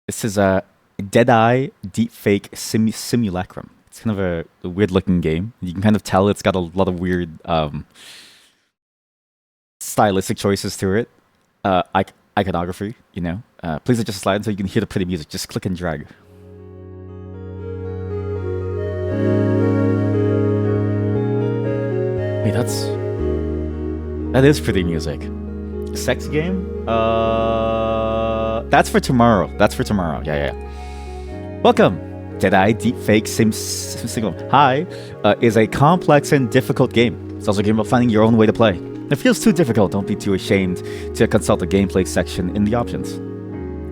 This is a Deadeye Deepfake Simulacrum. It's kind of a weird-looking game. You can kind of tell it's got a lot of weird stylistic choices to it. Iconography, you know. Please adjust the slide so you can hear the pretty music. Just click and drag. Wait, that is pretty music. Sex game? That's for tomorrow. That's for tomorrow. Yeah. Welcome. Deadeye Deepfake Simulacrum. Hi is a complex and difficult game. It's also a game about finding your own way to play. If it feels too difficult, don't be too ashamed to consult the gameplay section in the options.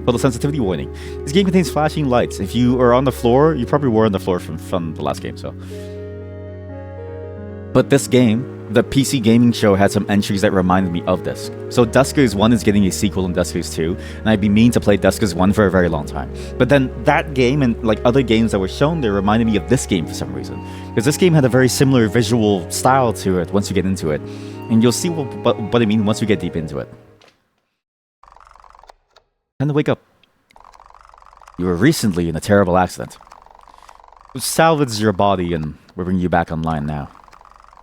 Photosensitivity warning. This game contains flashing lights. If you are on the floor, you probably were on the floor from the last game, so. But this game, the PC Gaming Show, had some entries that reminded me of this. So Duskers 1 is getting a sequel in Duskers 2, and I'd be mean to play Duskers 1 for a very long time. But then that game and like other games that were shown there reminded me of this game for some reason. Because this game had a very similar visual style to it once you get into it. And you'll see what I mean once we get deep into it. Time to wake up. You were recently in a terrible accident. We salvaged your body and we're bringing you back online now.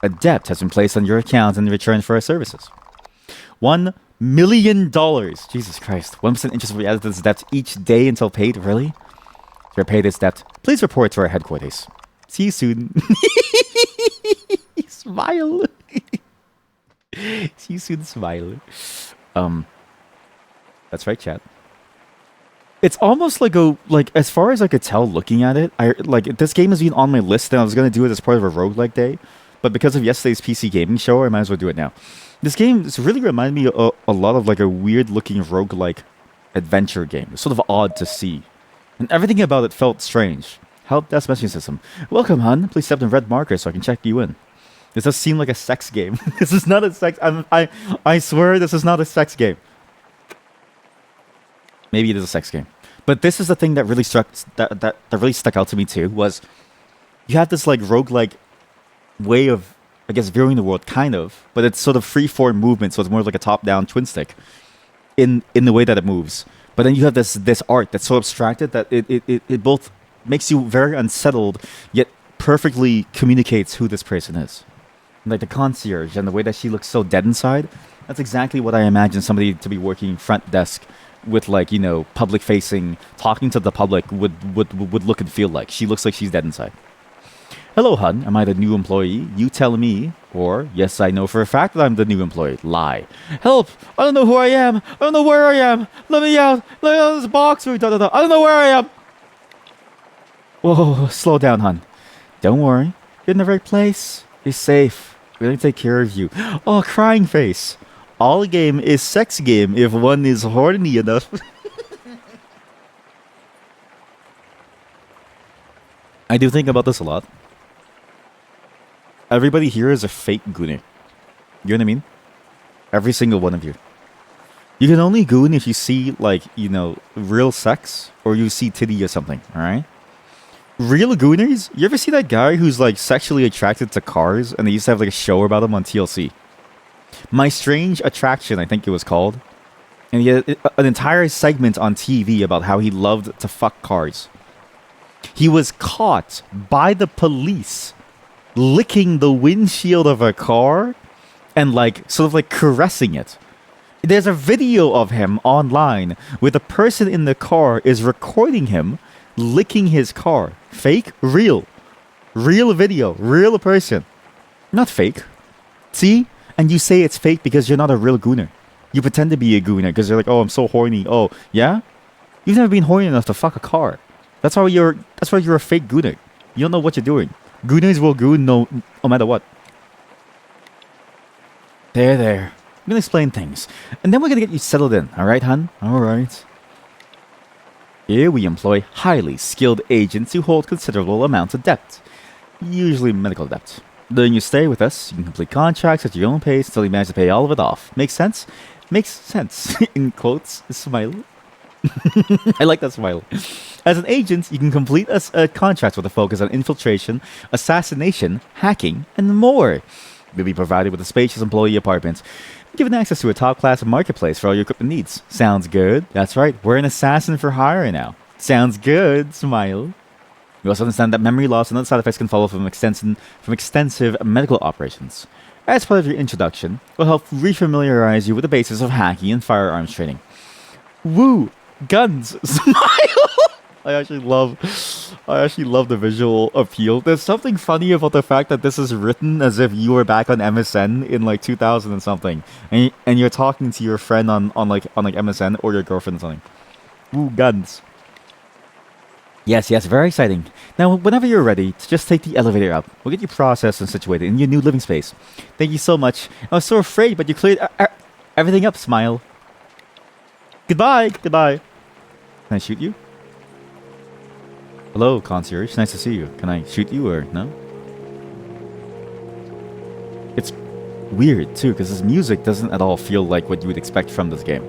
A debt has been placed on your account in return for our services. $1 million. Jesus Christ. 1% interest will be added to this debt each day until paid. Really? To repay this debt, please report to our headquarters. See you soon. Smile. See you soon, smile. That's right, chat. It's almost like as far as I could tell looking at it, this game has been on my list and I was gonna do it as part of a roguelike day. But because of yesterday's PC Gaming Show, I might as well do it now. This game really reminded me a lot of like a weird-looking roguelike adventure game. It's sort of odd to see. And everything about it felt strange. Help desk messaging system. Welcome, hun. Please step in red marker so I can check you in. This does seem like a sex game. This is not a sex... I swear this is not a sex game. Maybe it is a sex game. But this is the thing that really that really stuck out to me too, was you have this like roguelike way of, I guess, viewing the world, kind of, but it's sort of free-form movement, so it's more like a top-down twin stick in the way that it moves. But then you have this art that's so abstracted that it both makes you very unsettled, yet perfectly communicates who this person is. Like the concierge and the way that she looks so dead inside, that's exactly what I imagine somebody to be working front desk with, like, you know, public-facing, talking to the public would look and feel like. She looks like she's dead inside. Hello, hun. Am I the new employee? You tell me. Or, yes, I know for a fact that I'm the new employee. Lie. Help! I don't know who I am. I don't know where I am. Let me out. Let me out of this box. I don't know where I am. Whoa, slow down, hun. Don't worry. You're in the right place. You're safe. We're going to take care of you. Oh, crying face. All game is sex game if one is horny enough. I do think about this a lot. Everybody here is a fake gooner. You know what I mean? Every single one of you. You can only goon if you see, like, you know, real sex or you see titty or something, alright? Real gooners? You ever see that guy who's, like, sexually attracted to cars and they used to have, like, a show about him on TLC? My Strange Attraction, I think it was called. And he had an entire segment on TV about how he loved to fuck cars. He was caught by the police licking the windshield of a car and like sort of like caressing it. There's a video of him online where the person in the car is recording him licking his car. Fake? Real. Real video. Real person. Not fake. See? And you say it's fake because you're not a real gooner. You pretend to be a gooner because you're like, oh, I'm so horny. Oh, yeah? You've never been horny enough to fuck a car. That's why you're a fake gooner. You don't know what you're doing. Gooners will goon no matter what. There. I'm gonna explain things. And then we're gonna get you settled in. Alright, hun? Alright. Here we employ highly skilled agents who hold considerable amounts of debt. Usually medical debt. During your stay with us, you can complete contracts at your own pace until you manage to pay all of it off. Makes sense? Makes sense. In quotes, smile. I like that smile. As an agent, you can complete a contract with a focus on infiltration, assassination, hacking, and more. You'll be provided with a spacious employee apartment, given access to a top-class marketplace for all your equipment needs. Sounds good? That's right, we're an assassin for hire now. Sounds good. Smile. We also understand that memory loss and other side effects can follow from extensive medical operations. As part of your introduction, we'll help refamiliarize you with the basis of hacking and firearms training. Woo! Guns! Smile! I actually love the visual appeal. There's something funny about the fact that this is written as if you were back on MSN in like 2000 and something, and you're talking to your friend on MSN or your girlfriend or something. Woo, guns! Yes, very exciting. Now, whenever you're ready, just take the elevator up. We'll get you processed and situated in your new living space. Thank you so much. I was so afraid, but you cleared everything up. Smile. Goodbye. Can I shoot you? Hello, concierge. Nice to see you. Can I shoot you or no? It's weird too, because this music doesn't at all feel like what you would expect from this game.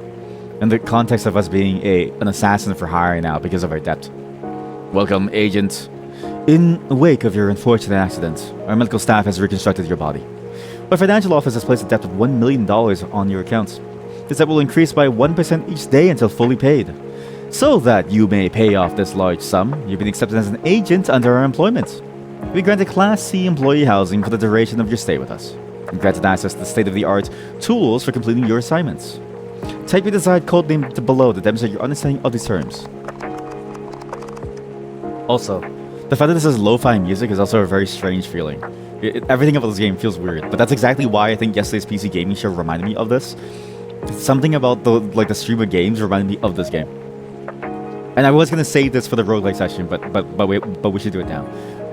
In the context of us being an assassin for hire now because of our debt. Welcome, agent. In the wake of your unfortunate accident, our medical staff has reconstructed your body. Our financial office has placed a debt of $1 million on your accounts. This debt will increase by 1% each day until fully paid. So that you may pay off this large sum, you've been accepted as an agent under our employment. We granted Class C employee housing for the duration of your stay with us. And granted access to state-of-the-art tools for completing your assignments. Type your desired codename below to demonstrate your understanding of these terms. Also, the fact that this is lo-fi music is also a very strange feeling. Everything about this game feels weird, but that's exactly why I think yesterday's PC gaming show reminded me of this. Something about the stream of games reminded me of this game. And I was gonna save this for the roguelike section, but we should do it now.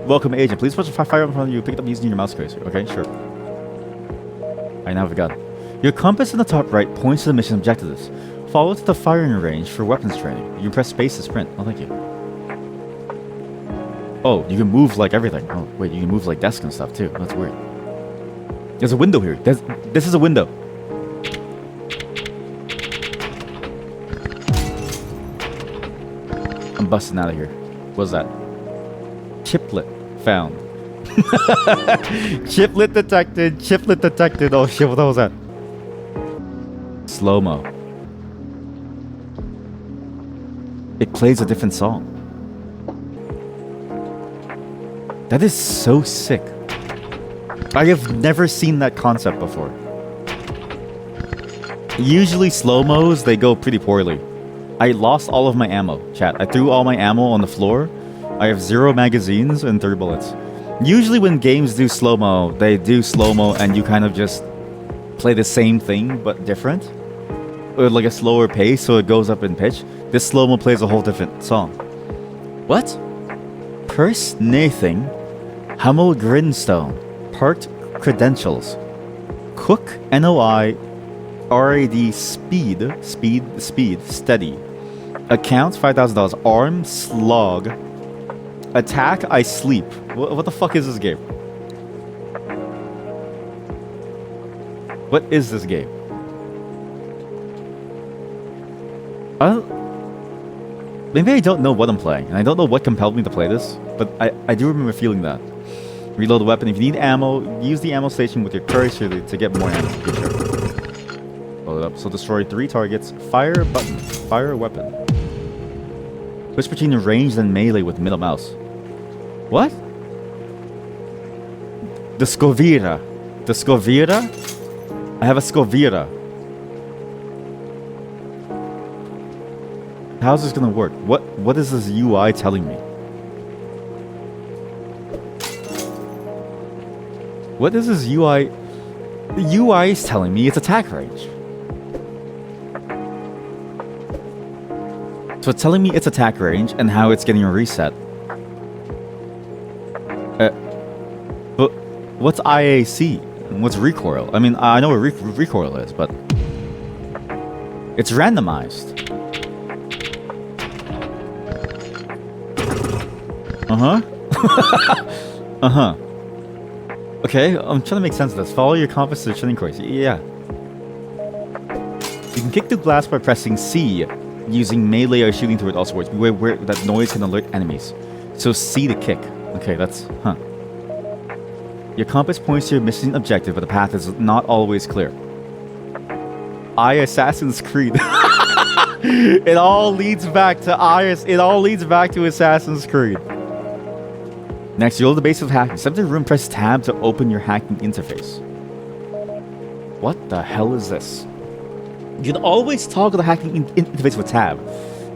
Welcome, agent. Please put the fire in front of you. Pick it up using your mouse cursor. Okay, sure. I now have a gun. Your compass in the top right points to the mission objectives. Follow to the firing range for weapons training. You can press space to sprint. Oh, thank you. Oh, you can move like everything. Oh, wait, you can move like desks and stuff too. That's weird. There's a window here. This is a window. I'm busting out of here. What's that? Chiplet found. Chiplet detected. Chiplet detected. Oh shit, what was that? Slow-mo. It plays a different song. That is so sick. I have never seen that concept before. Usually slow-mos, they go pretty poorly. I lost all of my ammo, chat. I threw all my ammo on the floor. I have 0 magazines and 3 bullets. Usually when games do slow-mo, they do slow-mo and you kind of just play the same thing but different. Or like a slower pace so it goes up in pitch. This slow-mo plays a whole different song. What? Purse Nathan, Hummel Grinstone, Parked Credentials, Cook NOI, RAD Speed, Steady, Account $5,000, Arm Slog, Attack I Sleep. What the fuck is this game? What is this game? Maybe I don't know what I'm playing, and I don't know what compelled me to play this, but I do remember feeling that. Reload the weapon. If you need ammo, use the ammo station with your cursor to get more ammo. Good sure. Load it up. So destroy 3 targets. Fire button. Fire weapon. Switch between ranged and melee with middle mouse. What? The Scovira. The Scovira? I have a Scovira. How's this gonna work? What is this UI telling me? What is this UI? The UI is telling me it's attack range. So it's telling me it's attack range and how it's getting a reset. But what's IAC? And what's recoil? I mean, I know what recoil is, but it's randomized. Uh-huh. Okay, I'm trying to make sense of this. Follow your compass to the training course. Yeah. You can kick through glass by pressing C, using melee or shooting through it also works. Beware where that noise can alert enemies. So C to kick. Okay, that's... Your compass points to your mission objective, but the path is not always clear. Assassin's Creed. It all leads back to IS. It all leads back to Assassin's Creed. Next, you'll the base of hacking. Step to the room, press tab to open your hacking interface. What the hell is this? You can always toggle the hacking interface with tab.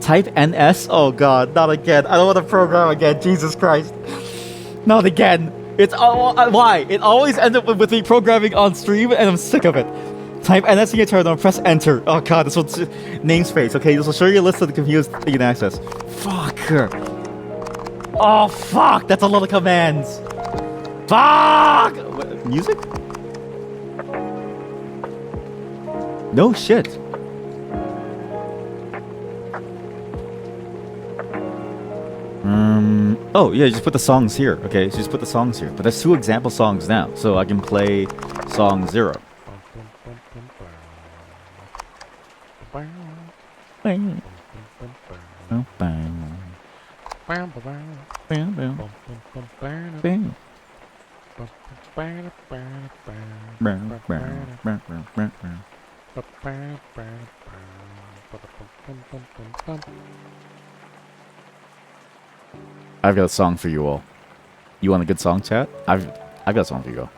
Type NS. Oh god, not again. I don't want to program again. Jesus Christ. Not again. It's why? It always ends up with me programming on stream, and I'm sick of it. Type NS in your terminal, press enter. Oh god, this one's namespace. Okay, this will show you a list of the computers that you can access. Fuck. Oh fuck, that's a lot of commands. Fuck! Music? No shit. Oh yeah, just put the songs here. Okay, so just put the songs here. But there's 2 example songs now, so I can play song 0. I've got a song for you all. You want a good song, chat? I've got a song for you all.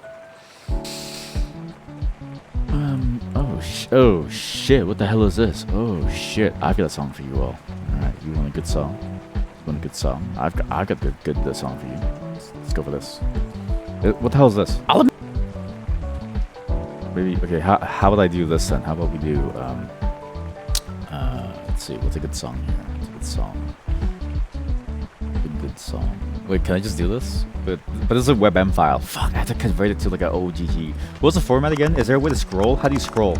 Oh shit! What the hell is this? Oh shit! I've got a song for you all. All right, you want a good song? You want a good song? I've got a good song for you. Let's go for this. What the hell is this? Maybe okay. How would I do this then? How about we do let's see. What's a good song here? What's a good song? Good song. Wait, can I just do this? But this is a WebM file. Fuck, I have to convert it to like an OGG. What's the format again? Is there a way to scroll? How do you scroll?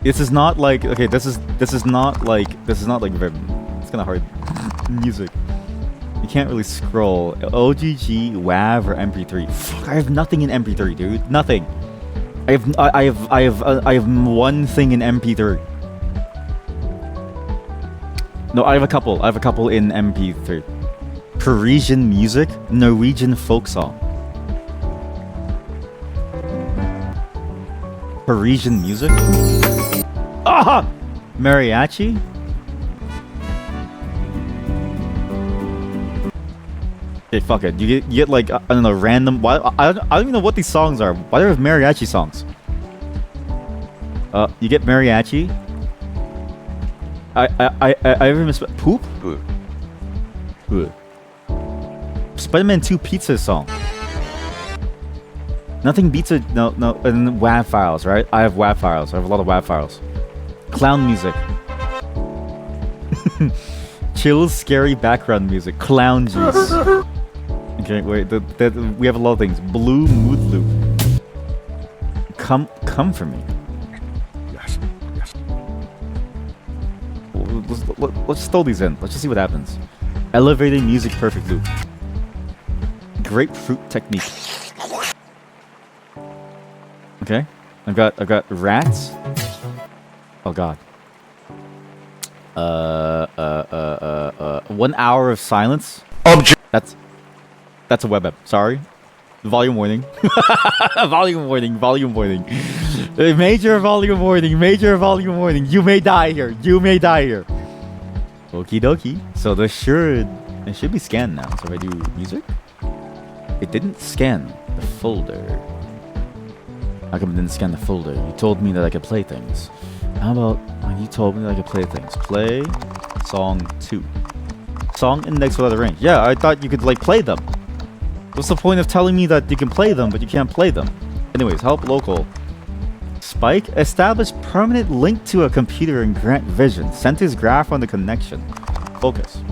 This is not like okay. This is not like it's kind of hard. Music. You can't really scroll. OGG, WAV, or MP3. Fuck, I have nothing in MP3, dude. Nothing. I have one thing in MP3. No, I have a couple. I have a couple in MP3. Parisian music, Norwegian folk song. Parisian music? Ah! Mariachi? Okay, fuck it. You get like, I don't know, random... Why, I don't even know what these songs are. Why do they have mariachi songs? You get mariachi. I ever miss... Poop? Spider-Man 2 Pizza song. Nothing beats a... No, and WAV files, right? I have WAV files. I have a lot of WAV files. Clown music. Chill, scary background music. Clown juice. Okay, wait. We have a lot of things. Blue mood loop. Come for me. Yes. Let's just throw these in. Let's just see what happens. Elevating music perfect loop. Grapefruit technique. Okay. I've got rats. Oh god. 1 hour of silence. That's a web app. Sorry. Volume warning. Volume warning. Major volume warning. You may die here. Okie dokie. So it should be scanned now. So if I do music, it didn't scan the folder. How come it didn't scan the folder? You told me that I could play things. How about when you told me that I could play things? Play song 2. Song index without a range. Yeah, I thought you could like play them. What's the point of telling me that you can play them, but you can't play them? Anyways, help local. Spike, establish permanent link to a computer and grant vision. Centers graph on the connection. Focus.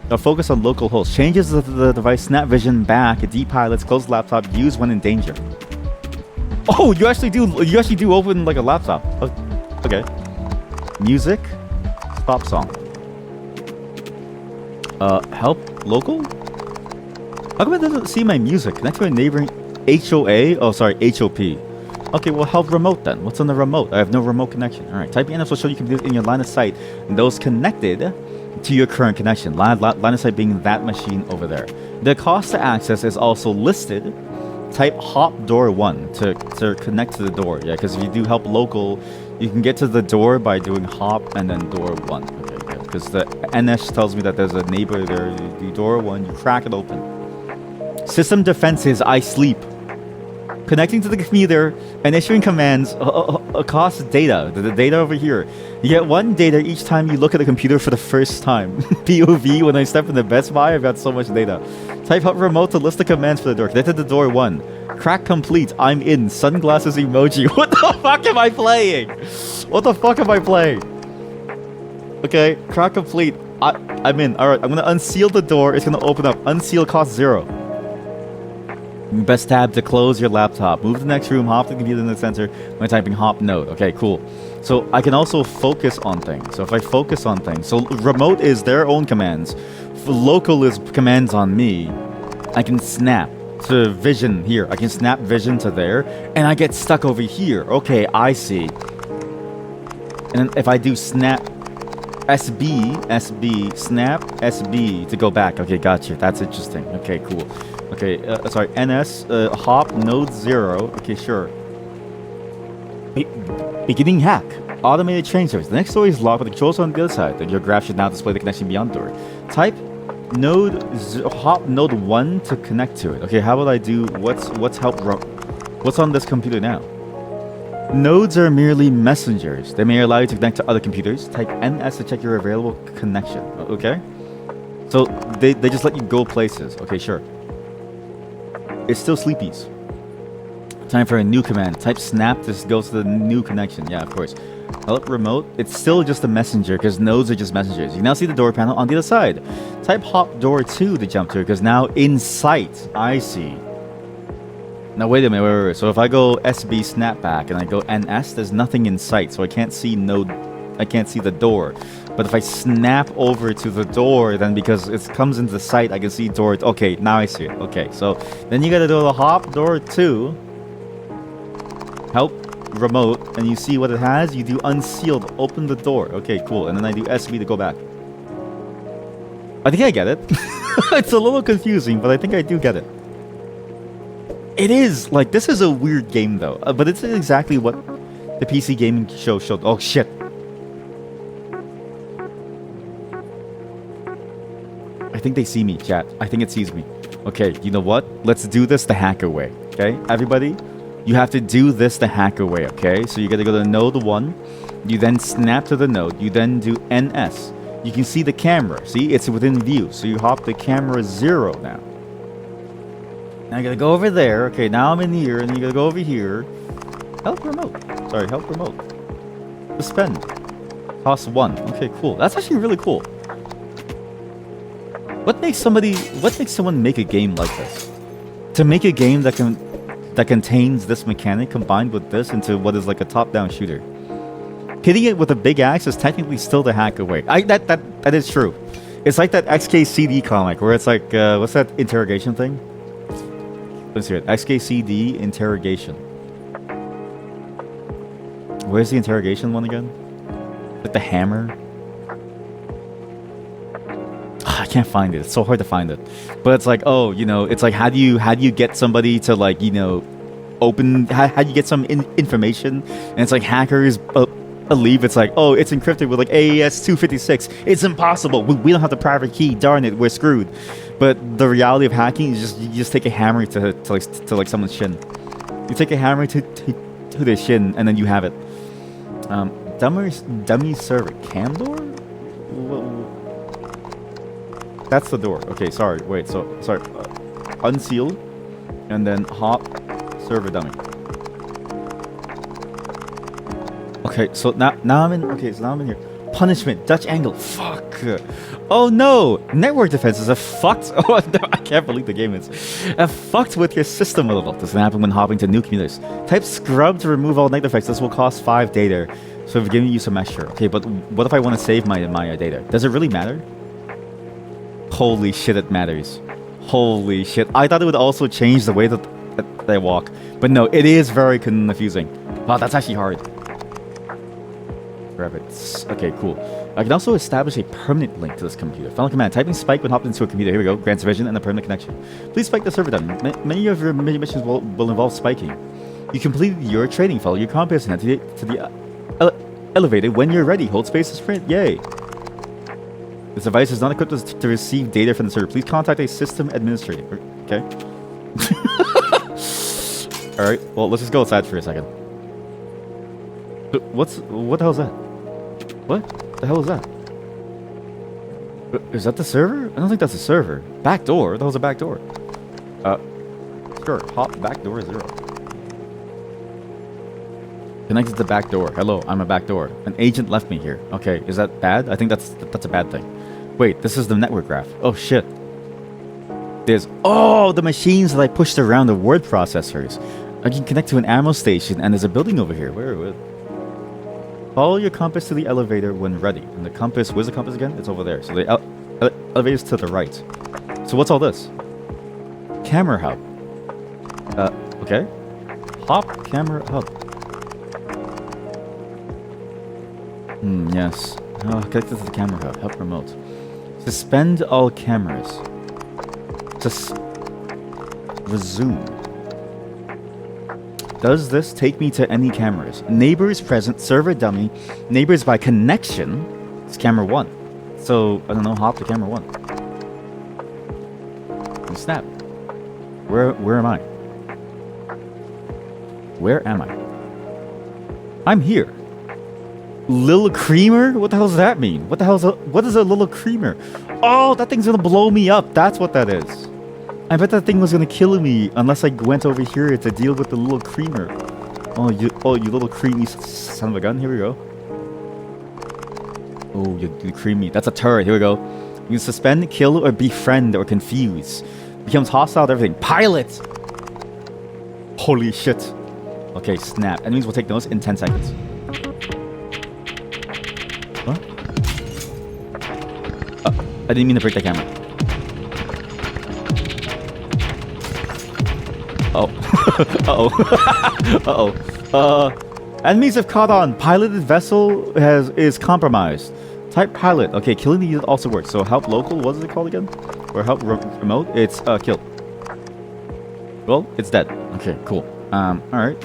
Now focus on local host. Changes the device snap vision back. Deep pilots close laptop. Use when in danger. Oh, you actually do open like a laptop. Okay. Music. Stop song. Help local? How come it doesn't see my music? Connect to a neighboring HOA? Oh, sorry, HOP. Okay, well, help remote then. What's on the remote? I have no remote connection. All right, type in will show you computers in your line of sight and those connected to your current connection. Line of sight being that machine over there. The cost to access is also listed. Type hop door 1 to connect to the door. Yeah, because if you do help local, You can get to the door by doing hop and then door 1. Okay, good. Because the NS tells me that there's a neighbor there. You do door 1, you crack it open. System defenses, I sleep. Connecting to the computer and issuing commands costs data. The data over here. You get 1 data each time you look at the computer for the first time. POV, when I step in the Best Buy, I've got so much data. Type up remote to list the commands for the door. Connect to the door 1. Crack complete. I'm in. Sunglasses emoji. What the fuck am I playing? What the fuck am I playing? Okay, crack complete. I'm in. Alright, I'm gonna unseal the door. It's gonna open up. Unseal costs 0. Best tab to close your laptop. Move to the next room, hop the computer in the center by typing hop node. Okay, cool. So I can also focus on things. So if I focus on things, so remote is their own commands. Local is commands on me. I can snap to vision here. I can snap vision to there, and I get stuck over here. Okay, I see. And then if I do snap SB, snap SB to go back. Okay, gotcha. That's interesting. Okay, cool. Okay, sorry, NS, hop, node 0. Okay, sure. Beginning hack. Automated train service. The next door is locked, but the controls are on the other side. Your graph should now display the connection beyond the door. Type hop node 1 to connect to it. Okay, how about I do, what's on this computer now? Nodes are merely messengers. They may allow you to connect to other computers. Type NS to check your available connection. Okay? So, they just let you go places. Okay, sure. It's still sleepies. Time for a new command. Type snap to go to the new connection. Yeah, of course. Help remote. It's still just a messenger because nodes are just messengers. You now see the door panel on the other side. Type hop door 2 to jump to it because now in sight. I see. Now wait a minute. Wait. So if I go SB snapback and I go NS, there's nothing in sight, so I can't see I can't see the door. But if I snap over to the door, then because it comes into the sight, I can see door. Okay, now I see it. Okay, so then you gotta do the hop door 2. Help remote, and you see what it has. You do unsealed, open the door. Okay, cool. And then I do SB to go back. I think I get it. It's a little confusing, but I think I do get it. It is like, this is a weird game though, but it's exactly what the PC gaming show showed. Oh shit. I think they see me, chat. I think it sees me. Okay, you know what? Let's do this the hacker way. Okay, everybody, you have to do this the hacker way. Okay, so you gotta go to node 1. You then snap to the node. You then do NS. You can see the camera. See, it's within view. So you hop the camera 0 now. Now I gotta go over there. Okay, now I'm in here, and you gotta go over here. Help remote. Sorry, help remote. Suspend. Cost 1. Okay, cool. That's actually really cool. What makes someone make a game like this? To make a game that contains this mechanic combined with this into what is like a top-down shooter. Hitting it with a big axe is technically still the hacker way. That is true. It's like that XKCD comic where it's like what's that interrogation thing? Let's hear it. XKCD interrogation. Where's the interrogation one again? Like the hammer? I can't find it. It's so hard to find it. But it's like, oh, you know, it's like how do you get somebody to like, you know, open how do you get some information? And it's like hackers believe it's like, oh, it's encrypted with like AES 256. It's impossible. We don't have the private key. Darn it, we're screwed. But the reality of hacking is you just take a hammer to like someone's shin. You take a hammer to their shin and then you have it. Dummy server cam door? That's the door. Okay, sorry. Wait, sorry. Unseal and then hop server dummy. Okay, so now I'm in. Okay, so now I'm in here. Punishment, Dutch angle. Fuck. Oh no! Network defenses are fucked. Oh no, I can't believe the game is fucked with your system a little. This can happen when hopping to new computers. Type scrub to remove all negative effects. This will cost 5 data. So we're giving you some extra. Okay, but what if I want to save my data? Does it really matter? Holy shit, it matters. Holy shit. I thought it would also change the way that they walk. But no, it is very confusing. Wow, that's actually hard. Grab it. Okay, cool. I can also establish a permanent link to this computer. Final command. Typing spike when hopped into a computer. Here we go. Grants vision and a permanent connection. Please spike the server down. Many of your missions will involve spiking. You completed your trading file. Your compass to the elevated when you're ready. Hold space to sprint. Yay. This device is not equipped to receive data from the server. Please contact a system administrator. Okay. Alright, well, let's just go outside for a second. What the hell is that? What the hell is that? Is that the server? I don't think that's a server. Back door? What the hell's a back door? Sure. Hop back door 0. Connected to the back door. Hello, I'm a back door. An agent left me here. Okay, is that bad? I think that's a bad thing. Wait, this is the network graph. Oh shit. There's the machines that I pushed around the word processors. I can connect to an ammo station, and there's a building over here. Where is it? Follow your compass to the elevator when ready. And the compass, where's the compass again? It's over there. So the elevator's to the right. So what's all this? Camera hub. Okay. Hop camera hub. Yes. Connected to the camera hub. Help remote. Suspend all cameras. Resume. Does this take me to any cameras? Neighbors present, server dummy, neighbors by connection. It's camera 1. So, I don't know, hop to camera 1. And snap. Where am I? Where am I? I'm here. Little creamer? What the hell does that mean? What is a little creamer? Oh, that thing's gonna blow me up. That's what that is. I bet that thing was gonna kill me unless I went over here to deal with the little creamer. Oh, you little creamy son of a gun. Here we go. Oh, you creamy. That's a turret. Here we go. You can suspend, kill, or befriend, or confuse. Becomes hostile to everything. Pilot! Holy shit. Okay, snap. Enemies will take notice in 10 seconds. What? I didn't mean to break the camera. Oh. Uh-oh. Enemies have caught on. Piloted vessel is compromised. Type pilot. Okay, killing the unit also works. So help local, what is it called again? Or help remote? It's killed. Well, it's dead. Okay, cool. Alright.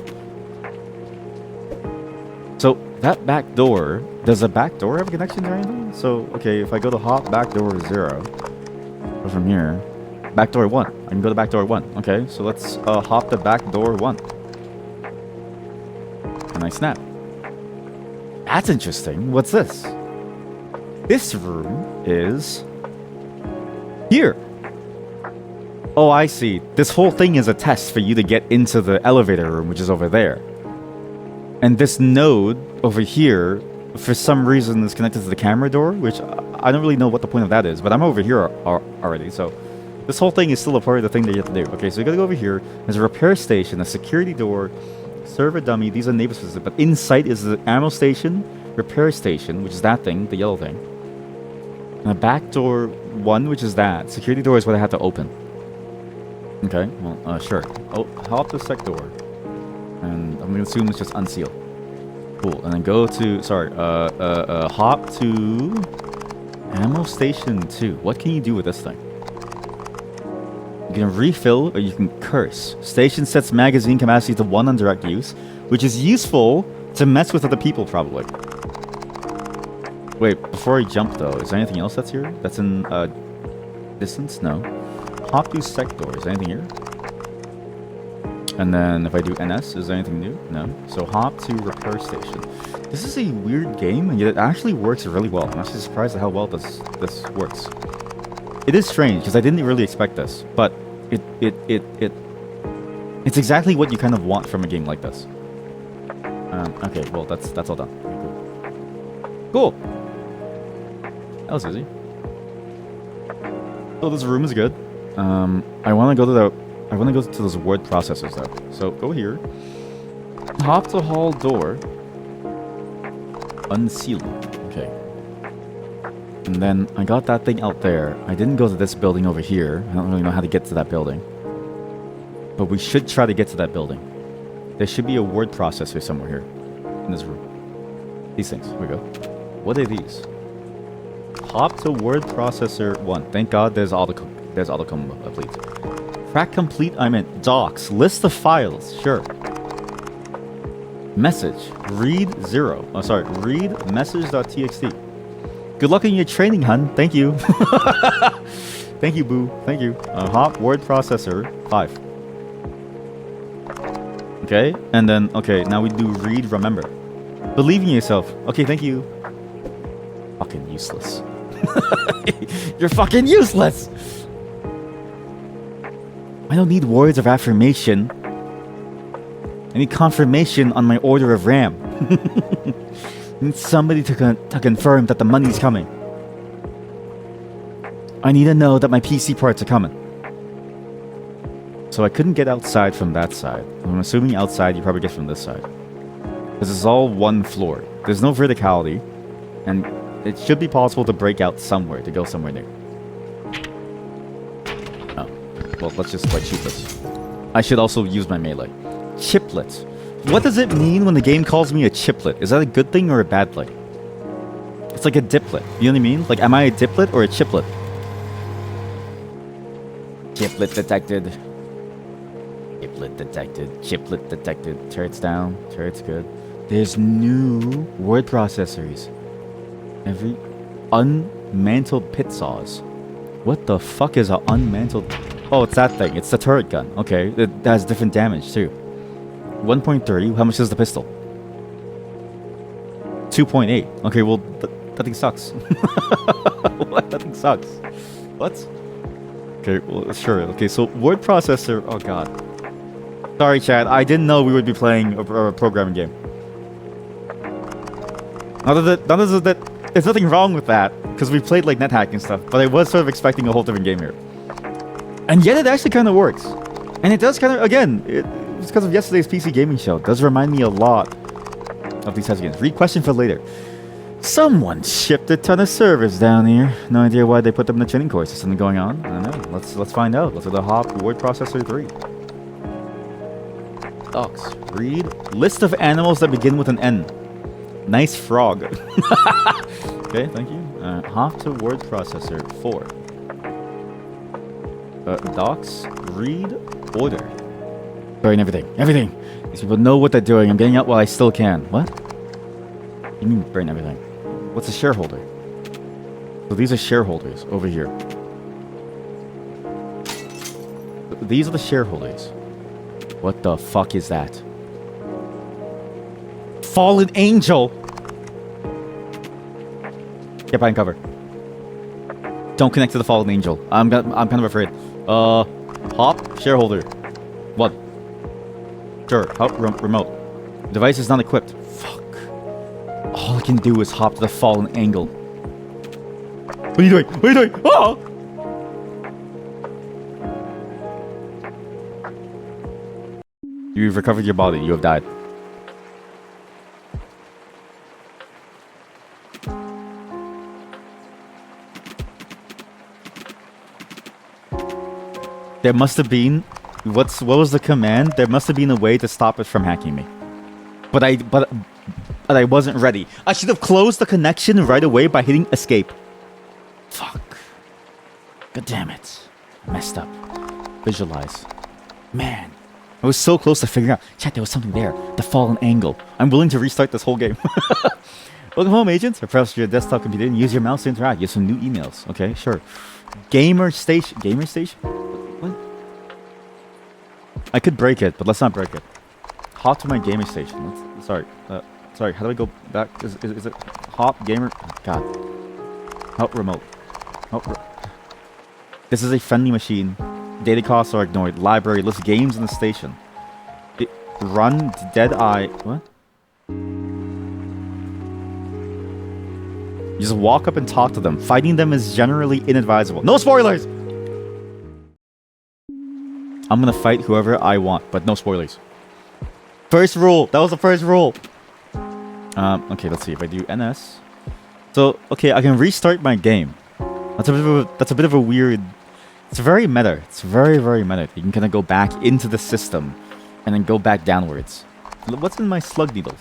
So that back door, does a back door have a connection or anything? So, okay, if I go to hop back door 0, go from here. Back door 1. I can go to back door 1. Okay, so let's hop the back door 1. And I snap. That's interesting. What's this? This room is here. Oh, I see. This whole thing is a test for you to get into the elevator room, which is over there. And this node over here, for some reason, is connected to the camera door, which I don't really know what the point of that is, but I'm over here already, so this whole thing is still a part of the thing that you have to do. Okay, so you gotta go over here. There's a repair station, a security door, server dummy. These are neighbor specific, but inside is the ammo station, repair station, which is that thing, the yellow thing. And a back door 1, which is that. Security door is what I have to open. Okay, well, sure. Oh, hop the sec door. And I'm gonna assume it's just unsealed. Cool, and then go to, hop to ammo station 2. What can you do with this thing? You can refill or you can curse. Station sets magazine capacity to 1 on direct use, which is useful to mess with other people, probably. Wait, before I jump though, is there anything else that's here? That's in distance? No. Hop to sec door. Is there anything here? And then if I do NS, is there anything new? No. So hop to repair station. This is a weird game, and yet it actually works really well. I'm actually surprised at how well this works. It is strange because I didn't really expect this, but it's exactly what you kind of want from a game like this. Okay, well that's all done. Okay, cool. That was easy. So this room is good. I want to go to those word processors though. So go here. Hop to hall door. Unseal. Okay. And then I got that thing out there. I didn't go to this building over here. I don't really know how to get to that building. But we should try to get to that building. There should be a word processor somewhere here. In this room. These things. Here we go. What are these? Hop to word processor 1. Thank God there's autocomplete. Track complete, I'm in. Docs. List of files. Sure. Message. Read 0. Oh, sorry. Read message.txt. Good luck in your training, hun. Thank you. Thank you, boo. Thank you. Hop word processor 5. Okay, and then, okay, now we do read remember. Believe in yourself. Okay, thank you. Fucking useless. You're fucking useless! I don't need words of affirmation. I need confirmation on my order of RAM. I need somebody to confirm that the money's coming. I need to know that my PC parts are coming. So I couldn't get outside from that side. I'm assuming outside you probably get from this side. This is all one floor. There's no verticality. And it should be possible to break out somewhere, to go somewhere new. Oh. Well, let's just like shoot this. I should also use my melee. Chiplet. What does it mean when the game calls me a chiplet? Is that a good thing or a bad thing? It's like a diplet. You know what I mean? Like, am I a diplet or a chiplet? Chiplet detected. Chiplet detected. Chiplet detected. Turrets down. Turrets good. There's new word processors. Every unmantled pit saws. What the fuck is a unmantled? Oh, it's that thing. It's the turret gun. Okay, it has different damage too. 1.3. How much is the pistol? 2.8. Okay, well, that thing sucks. What? That thing sucks. What? Okay, well, sure. Okay, so word processor. Oh god. Sorry, Chad. I didn't know we would be playing a programming game. Not that there's nothing wrong with that, because we played like NetHack and stuff, but I was sort of expecting a whole different game here. And yet it actually kind of works. And it does kind of, again, it's because of yesterday's PC gaming show. It does remind me a lot of these types of games. Read question for later. Someone shipped a ton of servers down here. No idea why they put them in the training course. Is something going on? I don't know. Let's find out. Let's go to Hop Word Processor 3. Docs. Read list of animals that begin with an N. Nice frog. Okay, thank you. Hop to word processor 4. Docs, read, order. Burn everything. Everything! These people know what they're doing. I'm getting out while I still can. What? You mean burn everything? What's a shareholder? So these are shareholders over here. These are the shareholders. What the fuck is that? Fallen angel! Get behind cover. Don't connect to the fallen angel. I'm kind of afraid. Hop, shareholder. What? Sure, hop, remote. Device is not equipped. Fuck. All I can do is hop to the fallen angle. What are you doing? What are you doing? Oh! You've recovered your body. You have died. There must have been... What was the command? There must have been a way to stop it from hacking me. But I wasn't ready. I should have closed the connection right away by hitting escape. Fuck. God damn it. I messed up. Visualize. Man. I was so close to figuring out. Chat, there was something there. The fallen angle. I'm willing to restart this whole game. Welcome home, agents. Press your desktop computer and use your mouse to interact. You have some new emails. Okay, sure. Gamer station. Gamer station? What? I could break it, but let's not break it. Hop to my gamer station. Sorry. Sorry, how do I go back? Is it hop gamer? Oh, God. Hop remote. This is a friendly machine. Data costs are ignored. Library lists games in the station. Run Deadeye. What? You just walk up and talk to them. Fighting them is generally inadvisable. No spoilers! I'm gonna fight whoever I want, but no spoilers. First rule. That was the first rule. Okay, let's see. If I do NS. So, okay, I can restart my game. That's a bit of a weird... It's very meta. It's very, very meta. You can kind of go back into the system and then go back downwards. What's in my slug needle?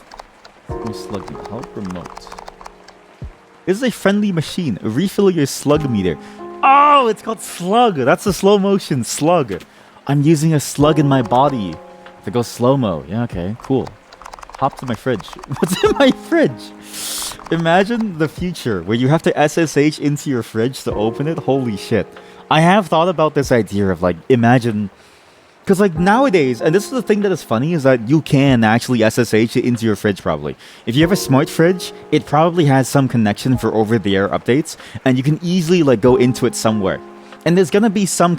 My slug needle. Help remote. This is a friendly machine. Refill your slug meter. Oh, it's called slug. That's a slow motion slug. I'm using a slug in my body to go slow-mo. Yeah, okay, cool. Hop to my fridge. What's in my fridge? Imagine the future where you have to SSH into your fridge to open it. Holy shit. I have thought about this idea of like, imagine. Because like nowadays, and this is the thing that is funny, is that you can actually SSH it into your fridge probably. If you have a smart fridge, it probably has some connection for over-the-air updates, and you can easily like go into it somewhere. And there's gonna be some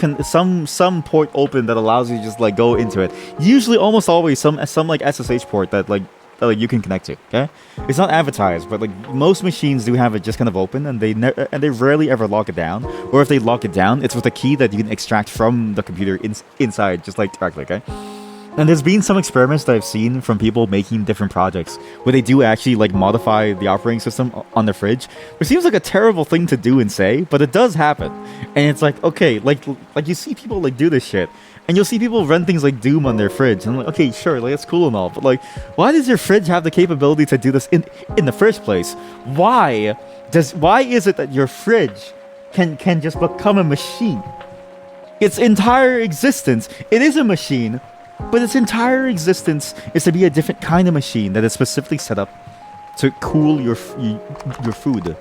port open that allows you to just like go into it. Usually, almost always some like SSH port that like you can connect to. Okay, it's not advertised, but like most machines do have it just kind of open, and they rarely ever lock it down. Or if they lock it down, it's with a key that you can extract from the computer inside, just like directly. Okay. And there's been some experiments that I've seen from people making different projects where they do actually like modify the operating system on the fridge. Which seems like a terrible thing to do and say, but it does happen. And it's like, okay, like you see people like do this shit, and you'll see people run things like Doom on their fridge. And I'm like, okay, sure, like that's cool and all, but like, why does your fridge have the capability to do this in the first place? Why is it that your fridge can just become a machine? Its entire existence, it is a machine. But its entire existence is to be a different kind of machine that is specifically set up to cool your food.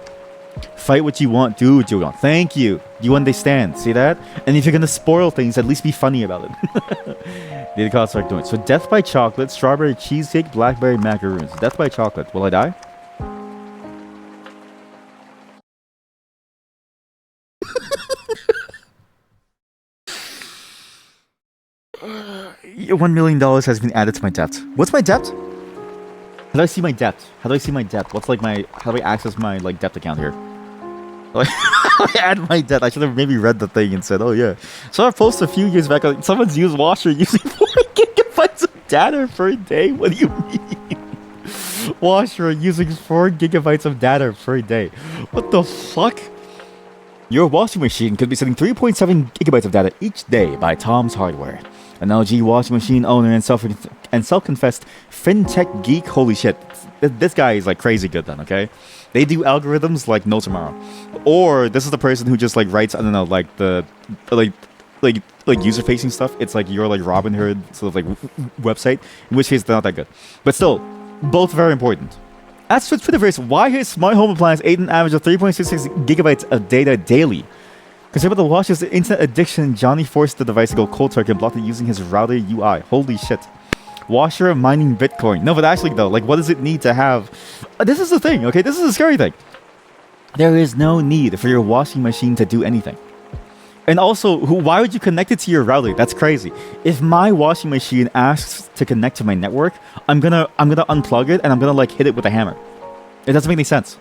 Fight what you want, do what you want. Thank you. You understand. See that? And if you're gonna spoil things, at least be funny about it. Data costs are doing. So death by chocolate, strawberry cheesecake, blackberry macaroons. Death by chocolate. Will I die? $1 million has been added to my debt. What's my debt? How do I see my debt? How do I see my debt? What's like my... How do I access my like debt account here? Like, I add my debt. I should have maybe read the thing and said, oh yeah. So I posted a few years back, like, someone's used Washer using 4 gigabytes of data per day. What do you mean? Washer using 4 gigabytes of data per day. What the fuck? Your washing machine could be sending 3.7 gigabytes of data each day by Tom's Hardware. An LG washing machine owner and self-confessed fintech geek. Holy shit, this guy is like crazy good then. Okay, they do algorithms like no tomorrow. Or this is the person who just like writes, I don't know, like the like user-facing stuff. It's like your like Robinhood sort of like website. In which case they're not that good, but still, both very important. As for Twitterverse, why his smart home appliance ate an average of 3.66 gigabytes of data daily? Because able to watch his internet addiction, Johnny forced the device to go cold turkey and blocked it using his router UI. Holy shit. Washer mining Bitcoin. No, but actually though, like what does it need to have? This is the thing, okay? This is the scary thing. There is no need for your washing machine to do anything. And also, why would you connect it to your router? That's crazy. If my washing machine asks to connect to my network, I'm gonna unplug it and I'm gonna like hit it with a hammer. It doesn't make any sense.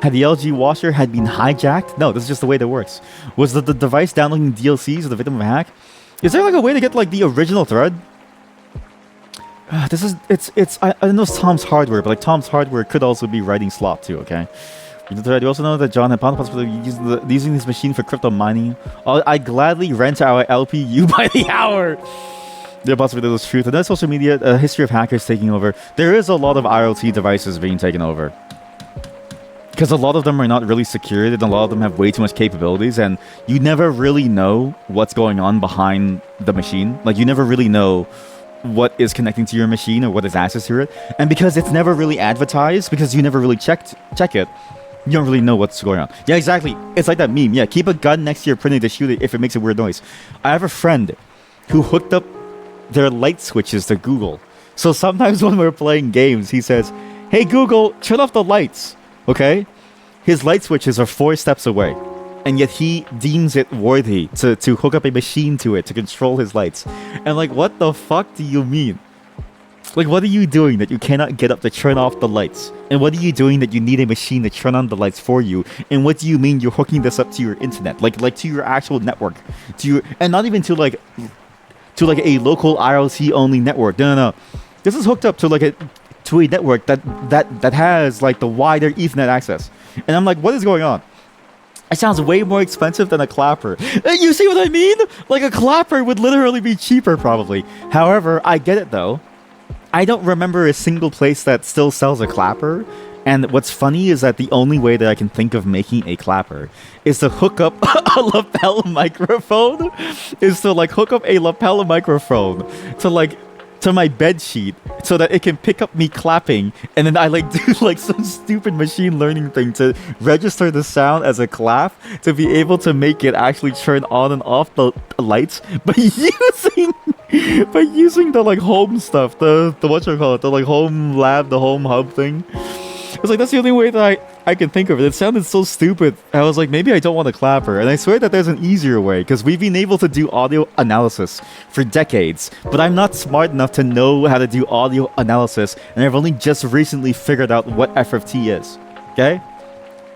Had the LG washer had been hijacked? No, this is just the way that works. Was the device downloading DLCs the victim of a hack? Is there like a way to get like the original thread? I don't know it's Tom's Hardware, but like Tom's Hardware could also be writing slop too, okay? You also know that John had found the possibility of using this machine for crypto mining. I gladly rent our LPU by the hour. The possibility is truth. And then social media, a history of hackers taking over. There is a lot of IoT devices being taken over. Because a lot of them are not really secured, and a lot of them have way too much capabilities, and you never really know what's going on behind the machine. Like, you never really know what is connecting to your machine or what is access to it. And because it's never really advertised, because you never really check it, you don't really know what's going on. Yeah, exactly. It's like that meme. Yeah, keep a gun next to your printer to shoot it if it makes a weird noise. I have a friend who hooked up their light switches to Google. So sometimes when we're playing games, he says, hey, Google, turn off the lights. Okay? His light switches are 4 steps away. And yet he deems it worthy to hook up a machine to it to control his lights. And like, what the fuck do you mean? Like, what are you doing that you cannot get up to turn off the lights? And what are you doing that you need a machine to turn on the lights for you? And what do you mean you're hooking this up to your internet? Like to your actual network. And not even to like a local IoT only network. No. This is hooked up to like a network that has like the wider Ethernet access. And I'm like, what is going on? It sounds way more expensive than a clapper. You see what I mean? Like a clapper would literally be cheaper probably. However, I get it though. I don't remember a single place that still sells a clapper. And what's funny is that the only way that I can think of making a clapper is to hook up a lapel microphone. To to my bed sheet so that it can pick up me clapping, and then I like do like some stupid machine learning thing to register the sound as a clap to be able to make it actually turn on and off the lights by using the like home stuff, the whatchamacallit, the like home lab, the home hub thing. It's like that's the only way that I can think of it. It sounded so stupid. I was like, maybe I don't want a clapper. And I swear that there's an easier way, because we've been able to do audio analysis for decades. But I'm not smart enough to know how to do audio analysis, and I've only just recently figured out what FFT is. Okay?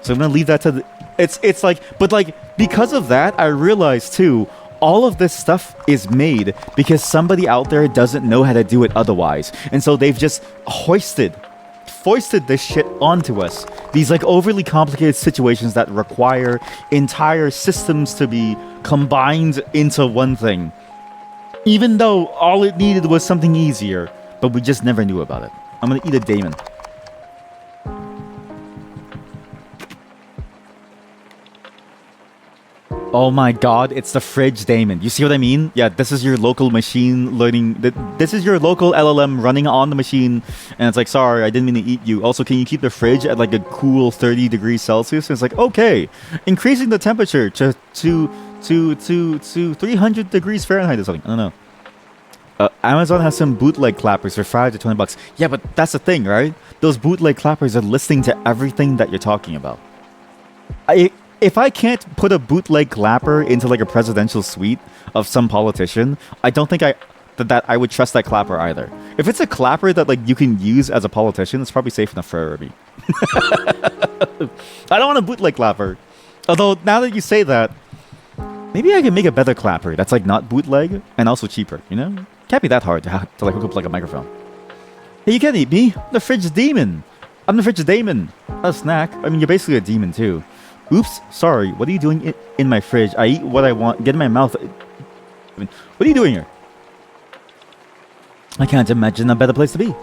So I'm gonna leave that to the... It's like... But like, because of that, I realized too, all of this stuff is made because somebody out there doesn't know how to do it otherwise. And so they've just foisted this shit onto us. These like overly complicated situations that require entire systems to be combined into one thing. Even though all it needed was something easier, but we just never knew about it. I'm gonna eat a daemon. Oh my god, it's the fridge daemon. You see what I mean? Yeah, this is your local machine learning. This is your local LLM running on the machine. And it's like, sorry, I didn't mean to eat you. Also, can you keep the fridge at like a cool 30 degrees Celsius? And it's like, okay. Increasing the temperature to 300 degrees Fahrenheit or something. I don't know. Amazon has some bootleg clappers for $5 to $20. Yeah, but that's the thing, right? Those bootleg clappers are listening to everything that you're talking about. If I can't put a bootleg clapper into like a presidential suite of some politician, I don't think that I would trust that clapper either. If it's a clapper that like you can use as a politician, it's probably safe enough for me. I don't want a bootleg clapper. Although now that you say that, maybe I can make a better clapper that's like not bootleg and also cheaper. You know, can't be that hard to like hook up like a microphone. Hey, you can't eat me. I'm the fridge demon. I'm the fridge demon. Not a snack. I mean, you're basically a demon too. Oops, sorry. What are you doing in my fridge? I eat what I want. Get in my mouth. I mean, what are you doing here? I can't imagine a better place to be.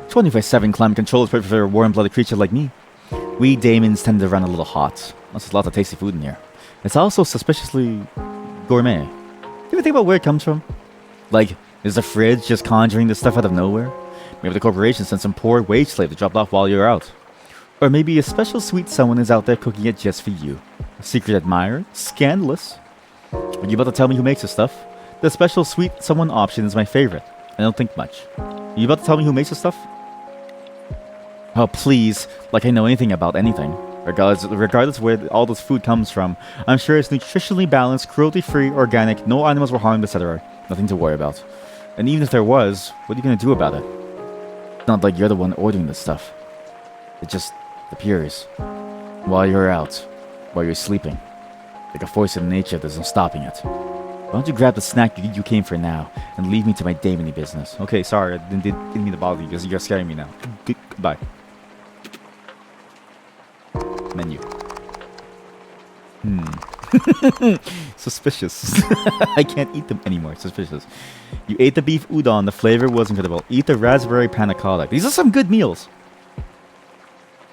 24/7 climate control is perfect for a warm-blooded creature like me. We daemons tend to run a little hot. There's lots of tasty food in here. It's also suspiciously gourmet. Do you ever think about where it comes from? Like, is the fridge just conjuring this stuff out of nowhere? Maybe the corporation sent some poor wage slave to drop it off while you're out. Or maybe a special sweet someone is out there cooking it just for you. A secret admirer? Scandalous. Are you about to tell me who makes this stuff? The special sweet someone option is my favorite. I don't think much. Are you about to tell me who makes this stuff? Oh, please. Like I know anything about anything. Regardless of where all this food comes from, I'm sure it's nutritionally balanced, cruelty-free, organic, no animals were harmed, etc. Nothing to worry about. And even if there was, what are you going to do about it? It's not like you're the one ordering this stuff. It just appears while you're out, while you're sleeping, like a force in nature. There's no stopping it. Why don't you grab the snack you came for now and leave me to my daemony business? Okay, sorry, I didn't mean to bother you because you're scaring me now. Goodbye. Menu. Suspicious. I can't eat them anymore. Suspicious. You ate the beef udon. The flavor was incredible. Eat the raspberry panna cotta. These are some good meals.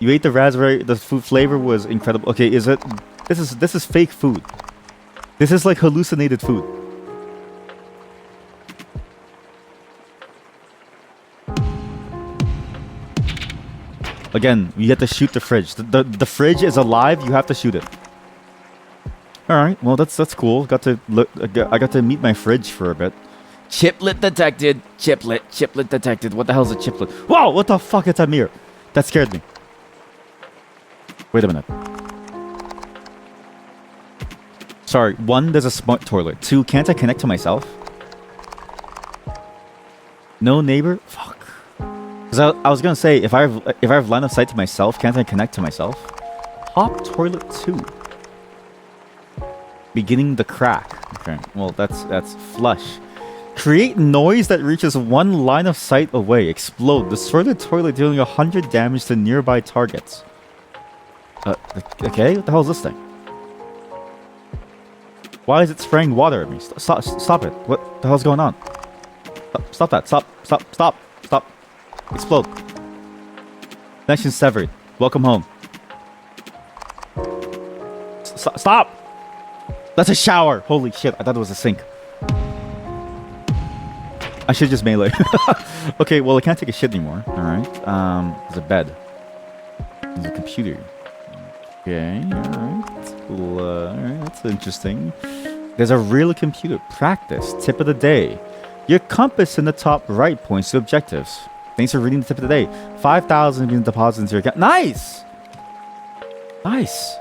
You ate the raspberry. The food flavor was incredible. Okay, is it? This is fake food. This is like hallucinated food. Again, you have to shoot the fridge. The fridge is alive. You have to shoot it. All right. Well, that's cool. I got to meet my fridge for a bit. Chiplet detected. Chiplet detected. What the hell is a chiplet? Whoa! What the fuck is that mirror? That scared me. Wait a minute. Sorry. 1, there's a smart toilet. 2, can't I connect to myself? No neighbor? Fuck. Because I was gonna say, if I have line of sight to myself, can't I connect to myself? Hop toilet 2. Beginning the crack. Okay. Well, that's flush. Create noise that reaches 1 line of sight away. Explode. Destroy the toilet, dealing 100 damage to nearby targets. Okay, what the hell is this thing? Why is it spraying water at me? Stop it. What the hell's going on? Stop that. Stop. Explode. Connection severed. Welcome home. Stop! That's a shower! Holy shit, I thought it was a sink. I should just melee. Okay, well I can't take a shit anymore. All right. There's a bed. There's a computer. Okay. All right. Cool. All right. That's interesting. There's a real computer. Practice. Tip of the day. Your compass in the top right points to objectives. Thanks for reading the tip of the day. 5,000 being deposited into your account. Nice! Nice.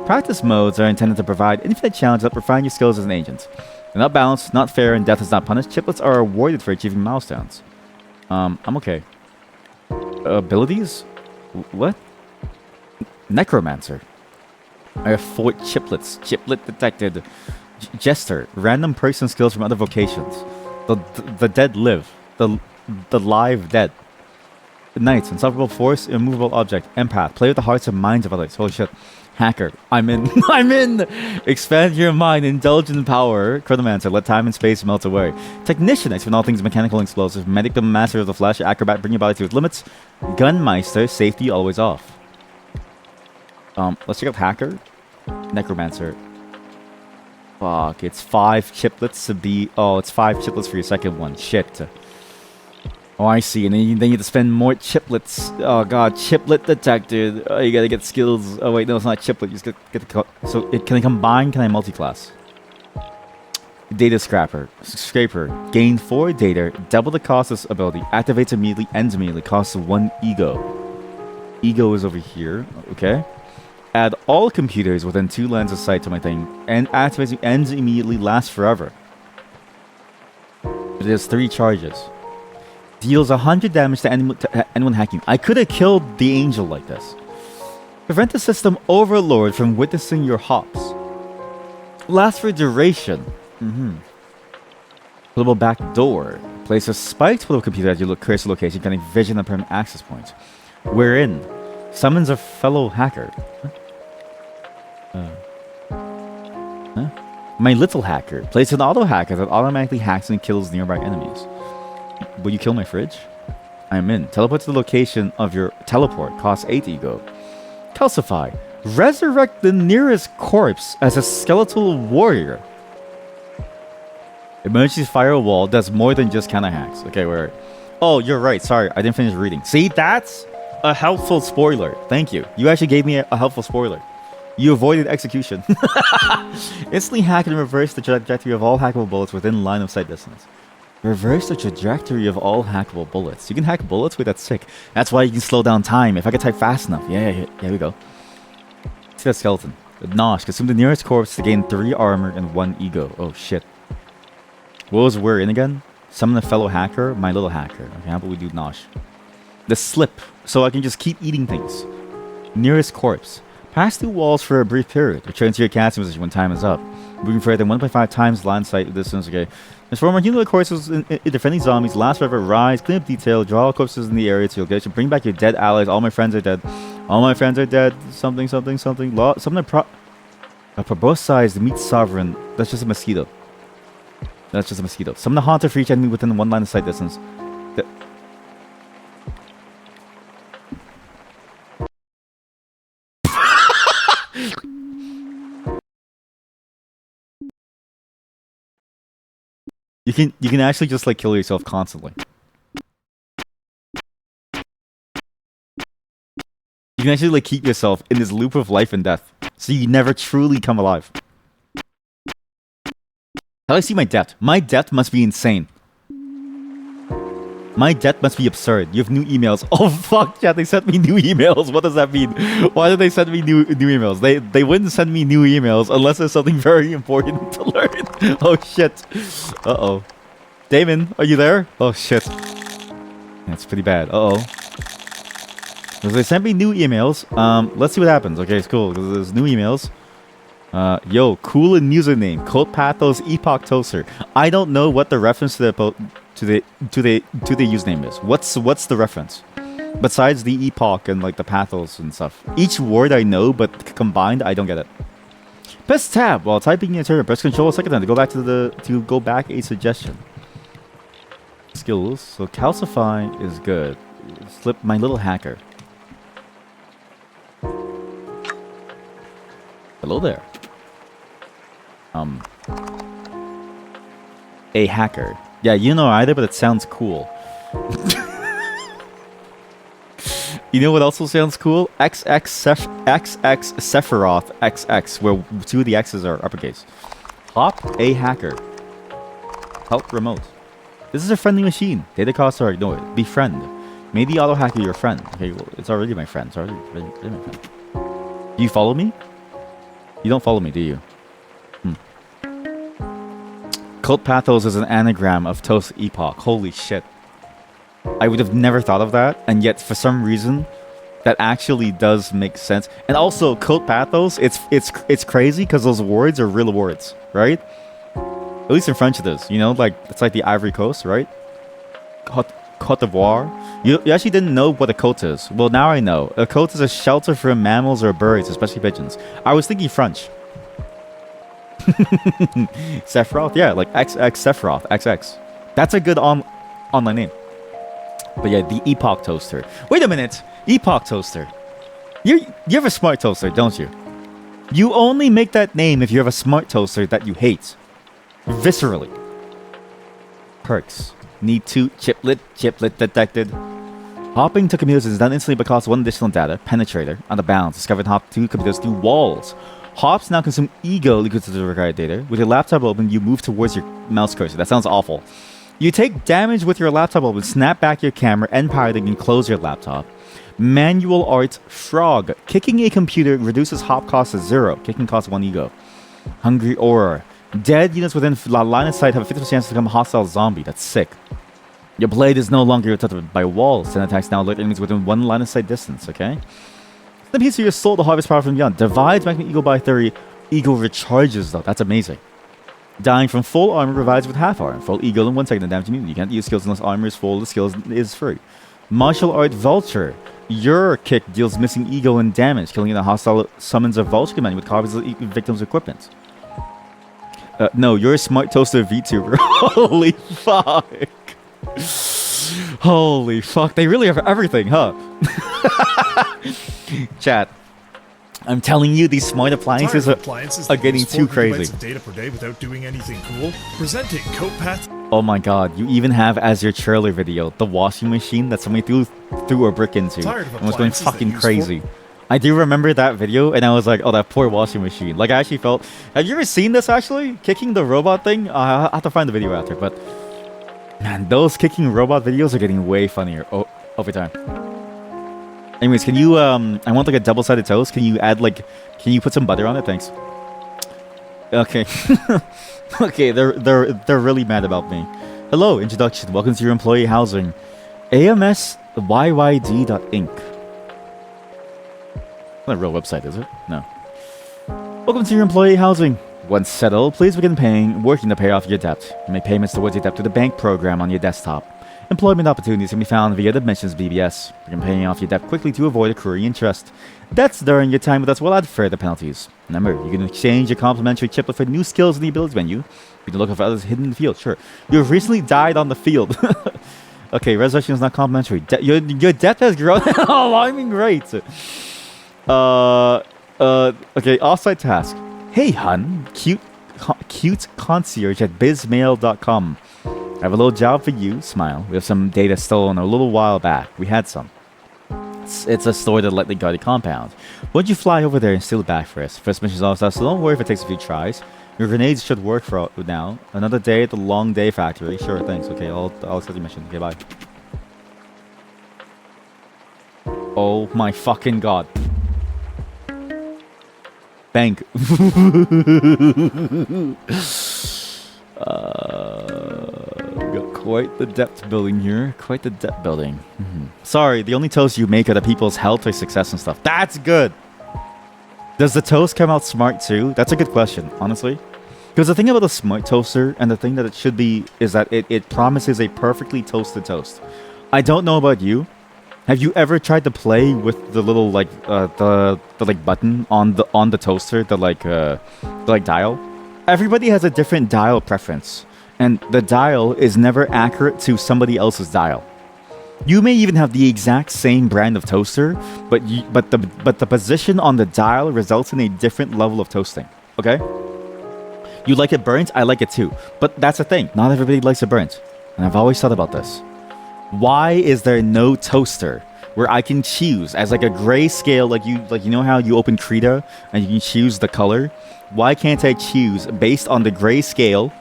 Practice modes are intended to provide infinite challenges that refine your skills as an agent. They're not balanced, not fair, and death is not punished. Chiplets are awarded for achieving milestones. I'm okay. Abilities? What? Necromancer. I have 4 chiplets. Chiplet detected. Jester. Random person skills from other vocations. The dead live. The live dead. Knights. Insufferable force. Immovable object. Empath. Play with the hearts and minds of others. Holy shit. Hacker. I'm in. I'm in! Expand your mind. Indulge in power. Chronomancer. Let time and space melt away. Technician. Expand all things mechanical and explosive. Medic. The master of the flesh. Acrobat. Bring your body to its limits. Gunmeister. Safety always off. Let's check out Hacker. Necromancer. Fuck. It's 5 chiplets to be... Oh, it's 5 chiplets for your second one. Shit. Oh, I see. And then you have to spend more chiplets. Oh, God. Chiplet detected. Oh, you gotta get skills. Oh, wait. No, it's not chiplet. You just get the... So, can I combine? Can I multi-class? Data Scraper. Scraper. Gain 4 data. Double the cost of this ability. Activates immediately. Ends immediately. Costs 1 ego. Ego is over here. Okay. Add all computers within 2 lines of sight to my thing. And activates ends immediately. Lasts forever. It has 3 charges. Deals 100 damage to anyone hacking. I could have killed the angel like this. Prevent the system overlord from witnessing your hops. Last for duration. Little back door. Place a spiked little computer at your cursor location, getting vision and permanent access points. Wherein summons a fellow hacker. My little hacker. Place an auto hacker that automatically hacks and kills nearby enemies. Will you kill my fridge? I'm in. Teleport to the location of your teleport. Costs 8 ego. Calcify. Resurrect the nearest corpse as a skeletal warrior. Emergency firewall does more than just counter hacks. Okay, wait. Oh, you're right. Sorry, I didn't finish reading. See, that's a helpful spoiler. Thank you. You actually gave me a helpful spoiler. You avoided execution. Instantly hack and reverse the trajectory of all hackable bullets within line of sight distance. Reverse the trajectory of all hackable bullets. You can hack bullets? Wait, that's sick. That's why you can slow down time if I can type fast enough. Yeah, here we go. See that skeleton. Nosh. Consume the nearest corpse to gain 3 armor and 1 ego. Oh, shit. What was we're in again? Summon a fellow hacker? My little hacker. Okay, how about we do Nosh? The slip. So I can just keep eating things. Nearest corpse. Pass through walls for a brief period. Return to your casting position when time is up. Moving further than 1.5 times line sight distance. Okay. Transform our humanoid corpses in defending zombies. Last forever. Rise. Clean up detail. Draw corpses in the area to your location. Bring back your dead allies. All my friends are dead. All my friends are dead. Something. Something a proboscised meat sovereign. That's just a mosquito. That's just a mosquito. Summon the haunter for each enemy within 1 line of sight distance. You can actually just like kill yourself constantly. You can actually like keep yourself in this loop of life and death, so you never truly come alive. How do I see my debt? My debt must be insane. My debt must be absurd. You have new emails. Oh fuck, chat! They sent me new emails. What does that mean? Why did they send me new emails? They wouldn't send me new emails unless there's something very important to learn. Oh shit. Uh-oh. Damon, are you there? Oh shit. That's pretty bad. Uh-oh. Because they sent me new emails. Let's see what happens. Okay, it's cool. Because there's new emails. Yo, cool and username. Code Pathos Epoch Toaster. I don't know what the reference to the username is. What's the reference? Besides the epoch and like the pathos and stuff. Each word I know, but combined I don't get it. Press tab while typing in a term. Press control a second time to go back a suggestion. Skills. So calcify is good. Slip my little hacker. Hello there. A hacker. Yeah, you know either, but it sounds cool. You know what also sounds cool? XX Sephiroth XX, where 2 of the X's are uppercase. Hop a hacker. Help remote. This is a friendly machine. Data costs are ignored. Befriend. Made the auto hacker your friend. Okay, well, it's already my friend. It's already my friend. Do you follow me? You don't follow me, do you? Cult Pathos is an anagram of Toast Epoch. Holy shit. I would have never thought of that, and yet for some reason, that actually does make sense. And also, Cult Pathos, it's crazy because those words are real words, right? At least in French it is, you know, like it's like the Ivory Coast, right? Côte d'Ivoire. You actually didn't know what a côte is. Well, now I know. A côte is a shelter for mammals or birds, especially pigeons. I was thinking French. Sephiroth, yeah, like XX Sephiroth, XX. That's a good online name. But yeah, the Epoch Toaster. Wait a minute, Epoch Toaster. You have a smart toaster, don't you? You only make that name if you have a smart toaster that you hate. Viscerally. Perks. Need to chiplet detected. Hopping to computers is done instantly because one additional data, penetrator, on the bounds. Discovered hop to computers through walls. Hops now consume ego equal to the required data. With your laptop open, you move towards your mouse cursor. That sounds awful. You take damage with your laptop open, snap back your camera, end piloting, and close your laptop. Manual art frog. Kicking a computer reduces hop cost to 0. Kicking costs 1 ego. Hungry aura. Dead units within line of sight have a 50% chance to become a hostile zombie. That's sick. Your blade is no longer protected by walls. 10 attacks now alert enemies within 1 line of sight distance, okay? The piece of your soul to harvest power from beyond. Divides making ego by 30. Ego recharges though. That's amazing. Dying from full armor revives with half armor. Full ego in 1 second and damage immune. You can't use skills unless armor is full. The skills is free. Martial art vulture. Your kick deals missing ego and damage. Killing a hostile summons a vulture command with copies of the victim's equipment. No, you're a smart toaster VTuber. Holy fuck. Holy fuck. They really have everything, huh? Chat. I'm telling you, these smart appliances are getting too crazy. Of data per day without doing anything cool. Presenting CodePath. Oh my god, you even have as your trailer video the washing machine that somebody threw a brick into and was going fucking crazy. I do remember that video, and I was like, oh, that poor washing machine. Like, I actually felt... Have you ever seen this, actually? Kicking the robot thing? I'll have to find the video after, but... Man, those kicking robot videos are getting way funnier over time. Anyways, can you... I want, like, a double-sided toast. Can you add, like... Can you put some butter on it? Thanks. Okay. Okay, they're really mad about me. Hello, introduction. Welcome to your employee housing. AMSYYD.inc. Not a real website, is it? No. Welcome to your employee housing. Once settled, please begin working to pay off your debt. Make payments towards your debt through the bank program on your desktop. Employment opportunities can be found via the mentions BBS. Begin paying off your debt quickly to avoid accruing interest. Debts during your time with us will add further penalties. Remember, you can exchange your complimentary chiplet for new skills in the abilities menu. You can look for others hidden in the field, sure. You have recently died on the field. Okay, resurrection is not complimentary. Your debt has grown. Oh, I mean, great. Okay, offsite task. Hey, hun, cute concierge at bizmail.com. I have a little job for you. Smile. We have some data stolen a little while back. We had some. It's a store that lightly guarded compound. Why'd you fly over there and steal it back for us? First mission's all stuff, so don't worry if it takes a few tries. Your grenades should work for now. Another day at the Long Day Factory. Sure, thanks. Okay, I'll accept your mission. Okay, bye. Oh my fucking god. Bank. Got quite the depth building here. Quite the depth building. Sorry, the only toast you make are the people's health or success and stuff. That's good. Does the toast come out smart too? That's a good question, honestly. Because the thing about a smart toaster and the thing that it should be is that it promises a perfectly toasted toast. I don't know about you. Have you ever tried to play with the little like the like button on the toaster, the like dial? Everybody has a different dial preference, and the dial is never accurate to somebody else's dial. You may even have the exact same brand of toaster, but the position on the dial results in a different level of toasting. Okay? You like it burnt? I like it too. But that's the thing. Not everybody likes it burnt. And I've always thought about this. Why is there no toaster where I can choose as like a grayscale, like you know how you open Krita and you can choose the color? Why can't I choose based on the grayscale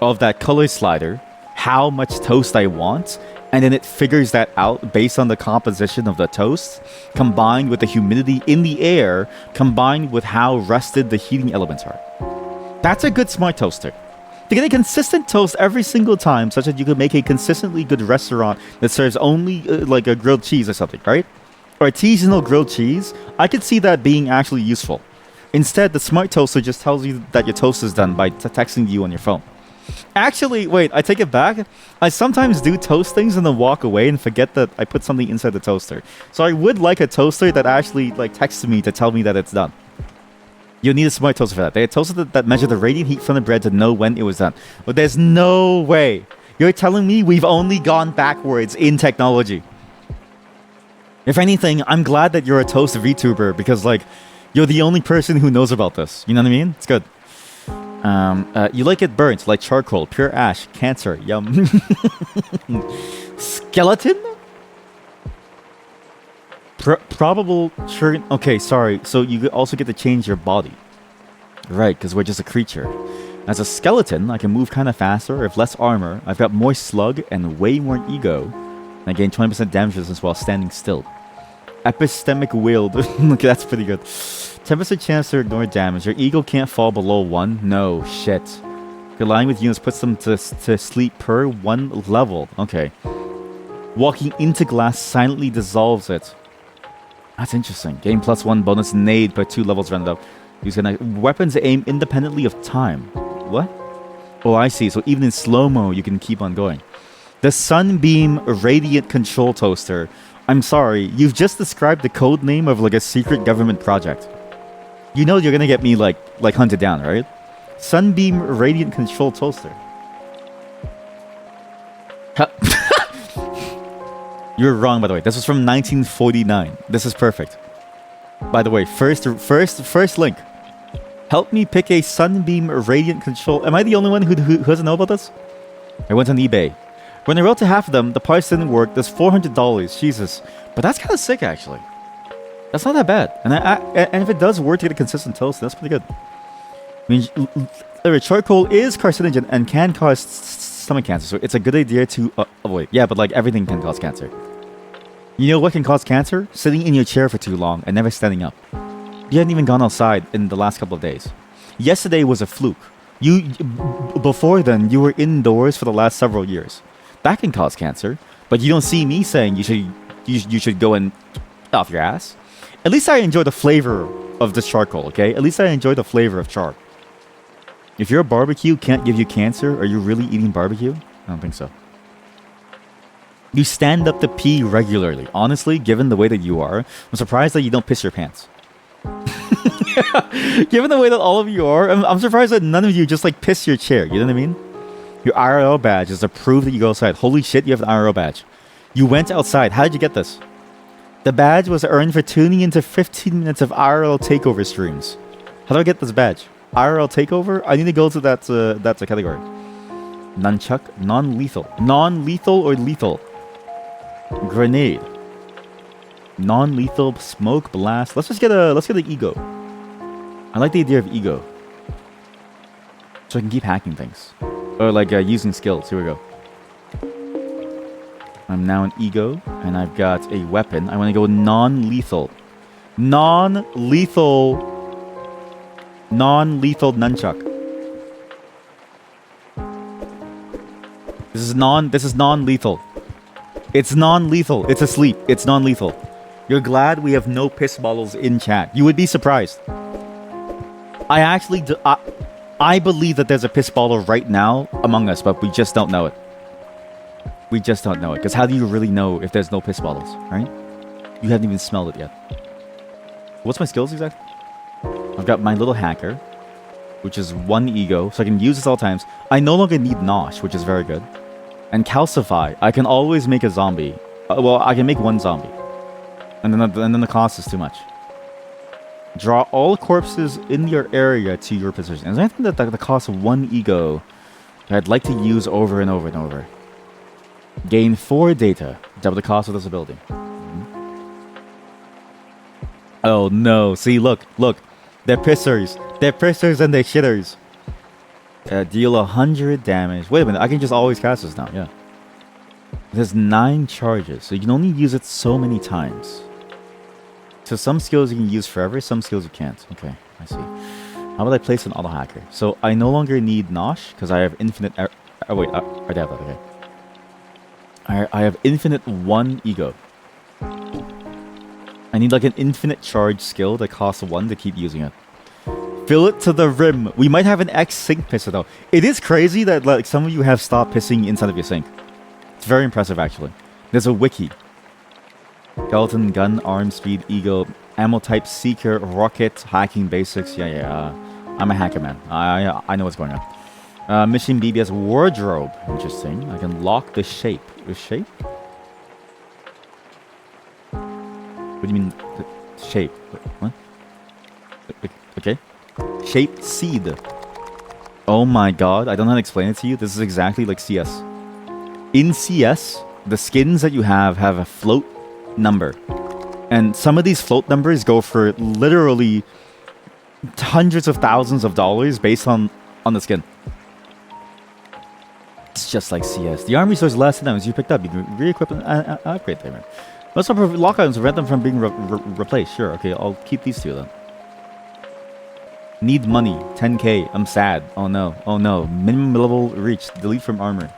of that color slider how much toast I want, and then it figures that out based on the composition of the toast combined with the humidity in the air combined with how rested the heating elements are? That's a good smart toaster. To get a consistent toast every single time, such that you can make a consistently good restaurant that serves only like a grilled cheese or something, right? Or a seasonal grilled cheese, I could see that being actually useful. Instead, the smart toaster just tells you that your toast is done by texting you on your phone. Actually, wait, I take it back. I sometimes do toast things and then walk away and forget that I put something inside the toaster. So I would like a toaster that actually like texts me to tell me that it's done. You'll need a smart toaster for that. They had toaster that measure the radiant heat from the bread to know when it was done. But there's no way. You're telling me we've only gone backwards in technology. If anything, I'm glad that you're a toast VTuber because, like, you're the only person who knows about this. You know what I mean? It's good. You like it burnt, like charcoal, pure ash, cancer, yum. Skeleton? Probable churn. Okay, sorry. So you also get to change your body. Right, because we're just a creature. As a skeleton, I can move kind of faster, have less armor. I've got more slug and way more ego. And I gain 20% damage resistance while standing still. Epistemic wield. Okay, that's pretty good. 10% chance to ignore damage. Your ego can't fall below 1. No, shit. Aligning with units puts them to sleep per 1 level. Okay. Walking into glass silently dissolves it. That's interesting. Gain +1 bonus nade per 2 levels rounded up. Weapons aim independently of time. What? Oh, I see. So even in slow-mo, you can keep on going. The Sunbeam Radiant Control Toaster. I'm sorry, you've just described the code name of like a secret government project. You know you're gonna get me like hunted down, right? Sunbeam Radiant Control Toaster. You're wrong, by the way. This was from 1949. This is perfect. By the way, first link. Help me pick a Sunbeam Radiant Control. Am I the only one who doesn't know about this? I went on eBay. When I wrote to half of them, the price didn't work. There's $400. Jesus. But that's kind of sick, actually. That's not that bad. And if it does work to get a consistent toast, that's pretty good. I mean, charcoal is carcinogen and can cause stomach cancer, so it's a good idea to avoid. Yeah, but like everything can cause cancer. You know what can cause cancer? Sitting in your chair for too long and never standing up. You hadn't even gone outside in the last couple of days. Yesterday was a fluke. Before then, you were indoors for the last several years. That can cause cancer, but you don't see me saying you should go and off your ass. At least I enjoy the flavor of this charcoal, okay? At least I enjoy the flavor of char. If your barbecue can't give you cancer, are you really eating barbecue? I don't think so. You stand up to pee regularly. Honestly, given the way that you are, I'm surprised that you don't piss your pants. Given the way that all of you are, I'm surprised that none of you just like piss your chair. You know what I mean? Your IRL badge is to prove that you go outside. Holy shit, you have an IRL badge. You went outside. How did you get this? The badge was earned for tuning into 15 minutes of IRL takeover streams. How do I get this badge? IRL takeover? I need to go to that's a category. Nunchuck, non-lethal. Non-lethal or lethal? Grenade. Non-lethal, smoke, blast. Let's get an ego. I like the idea of ego. So I can keep hacking things. Or like using skills. Here we go. I'm now an ego, and I've got a weapon. I want to go non-lethal. Non-lethal nunchuck. This is non-lethal. It's non-lethal. It's asleep. It's non-lethal. You're glad we have no piss bottles in chat. You would be surprised. I actually I believe that there's a piss bottle right now among us, but we just don't know it. We just don't know it. Because how do you really know if there's no piss bottles, right? You haven't even smelled it yet. What's my skills exactly? I've got my little hacker, which is 1 ego, so I can use this all times. I no longer need Nosh, which is very good. And calcify. I can always make a zombie. Well, I can make 1 zombie. And then the cost is too much. Draw all corpses in your area to your position. Is there anything that costs 1 ego that I'd like to use over and over and over? Gain 4 data. Double the cost of this ability. Oh no. See, look. They're pissers. They're pissers and they're shitters. Deal 100 damage. Wait a minute. I can just always cast this now. Yeah. There's 9 charges. So you can only use it so many times. So some skills you can use forever. Some skills you can't. Okay. I see. How about I place an auto hacker? So I no longer need Nosh because I have infinite... oh wait. I have that. Okay. I have infinite 1 ego. I need like an infinite charge skill that costs 1 to keep using it. Fill it to the rim. We might have an X-Sink pisser though. It is crazy that like some of you have stopped pissing inside of your sink. It's very impressive actually. There's a wiki. Skeleton, gun, arm, speed, ego, ammo type, seeker, rocket, hacking basics. Yeah. I'm a hacker man. I know what's going on. Mission BBS wardrobe. Interesting. I can lock the shape. The shape? What do you mean the shape? What? Okay. Shape seed. Oh my god. I don't know how to explain it to you. This is exactly like CS. In CS, the skins that you have a float number. And some of these float numbers go for literally hundreds of thousands of dollars based on the skin. It's just like CS. The army resource last items you picked up, you can re-equip and upgrade them. Let's lock items to prevent them from being replaced. Sure, okay, I'll keep these 2 then. Need money, 10k. I'm sad. Oh no. Minimum level reached. Delete from armor.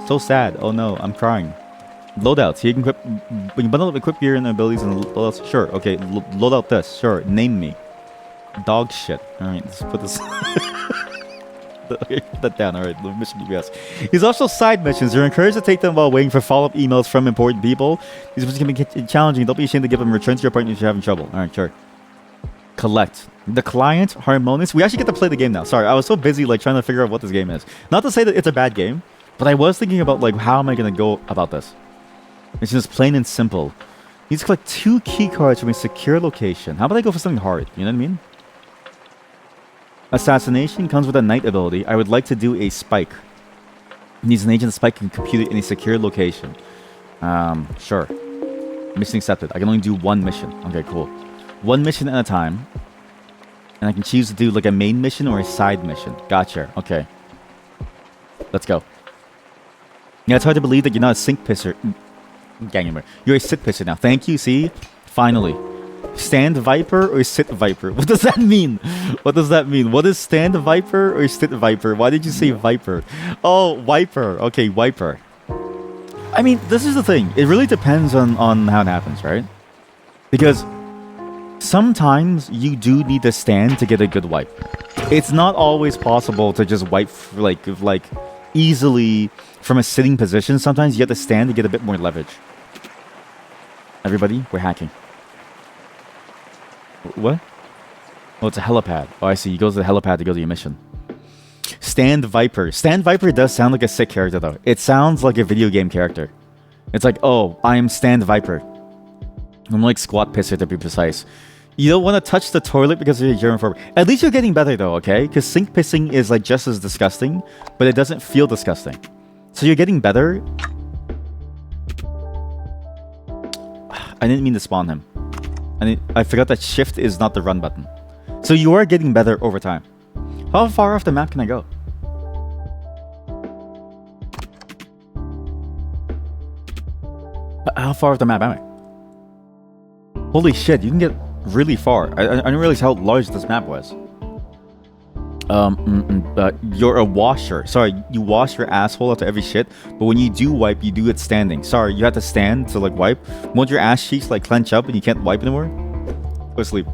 So sad. Oh no, I'm crying. Loadouts. Here you can equip. When you bundle up equip gear and abilities and loadouts. Sure, okay. Load out this. Sure. Name me. Dog shit. Alright, let's put this. Okay, put that down. Alright, mission BBS. These also side missions. You're encouraged to take them while waiting for follow-up emails from important people. These missions can be challenging. Don't be ashamed to give them. Return to your partner if you're having trouble. Alright, sure. Collect. The client, Harmonious. We actually get to play the game now. Sorry, I was so busy like trying to figure out what this game is. Not to say that it's a bad game, but I was thinking about like how am I going to go about this. It's just plain and simple. You need to collect 2 key cards from a secure location. How about I go for something hard? You know what I mean? Assassination comes with a night ability. I would like to do a spike. Needs an agent spike can compute it in a secure location. Sure. Mission accepted. I can only do 1 mission. Okay, cool. 1 mission at a time. And I can choose to do like a main mission or a side mission. Gotcha. Okay. Let's go. Yeah, it's hard to believe that you're not a sink pisser. Gang member. You're a sit pisser now. Thank you, see? Finally. Stand Viper or sit Viper? What does that mean? What does that mean? What is stand Viper or sit Viper? Why did you say Viper? Oh, Viper. Okay, Viper. I mean, this is the thing. It really depends on how it happens, right? Because sometimes you do need to stand to get a good wipe. It's not always possible to just wipe like easily from a sitting position. Sometimes you have to stand to get a bit more leverage. Everybody, we're hacking. What? Oh, it's a helipad. Oh, I see. You go to the helipad to go to your mission. Stand Viper. Stand Viper does sound like a sick character, though. It sounds like a video game character. It's like, oh, I am Stand Viper. I'm like Squat Pisser, to be precise. You don't want to touch the toilet because of your germaphobe. At least you're getting better, though, okay? Because sink pissing is like just as disgusting, but it doesn't feel disgusting. So you're getting better. I didn't mean to spawn him. I forgot that shift is not the run button. So you are getting better over time. How far off the map can I go? How far off the map am I? Holy shit, you can get really far. I didn't realize how large this map was. You're a washer. Sorry, you wash your asshole after every shit, but when you do wipe, you do it standing. Sorry, you have to stand to like wipe. Won't your ass cheeks like clench up and you can't wipe anymore? Go to sleep.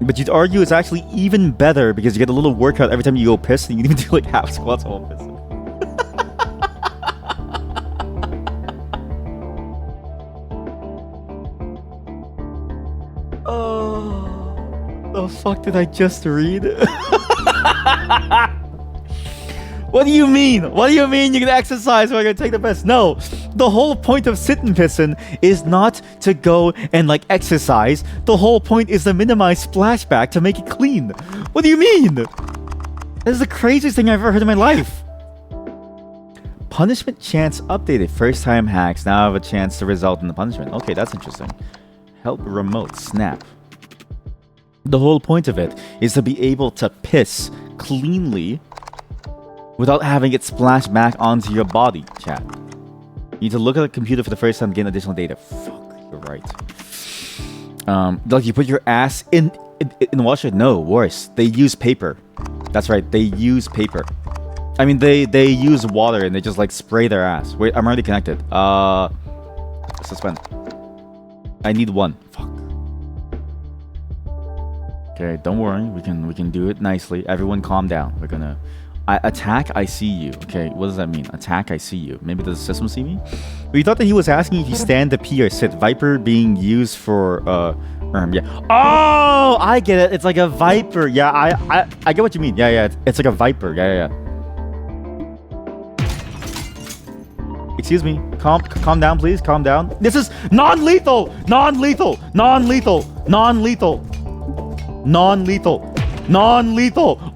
But you'd argue it's actually even better because you get a little workout every time you go piss, and you can even do like half squats while pissing. Oh, the fuck did I just read? What do you mean? What do you mean you can exercise while you're gonna take the piss? No, The whole point of sitting pissing is not to go and like exercise. The whole point is to minimize splashback to make it clean. What do you mean? This is the craziest thing I've ever heard in my life. Punishment chance updated. First time hacks now have a chance to result in the punishment. Okay, that's interesting. Help remote snap. The whole point of it is to be able to piss cleanly without having it splash back onto your body, chat. You need to look at the computer for the first time to gain additional data. Fuck, you're right. Like you put your ass in the washer? No, worse. They use paper. That's right, they use paper. I mean, they use water and they just like spray their ass. Wait, I'm already connected. Suspend. I need one. Fuck. Okay, don't worry. We can do it nicely. Everyone, calm down. We're gonna attack. I see you. Okay, what does that mean? Attack. I see you. Maybe does the system see me? We thought that he was asking if you stand to pee or sit. Viper being used for yeah. Oh, I get it. It's like a viper. Yeah, I get what you mean. Yeah. It's like a viper. Yeah. Excuse me. Calm down, please. Calm down. This is non-lethal. Non-lethal.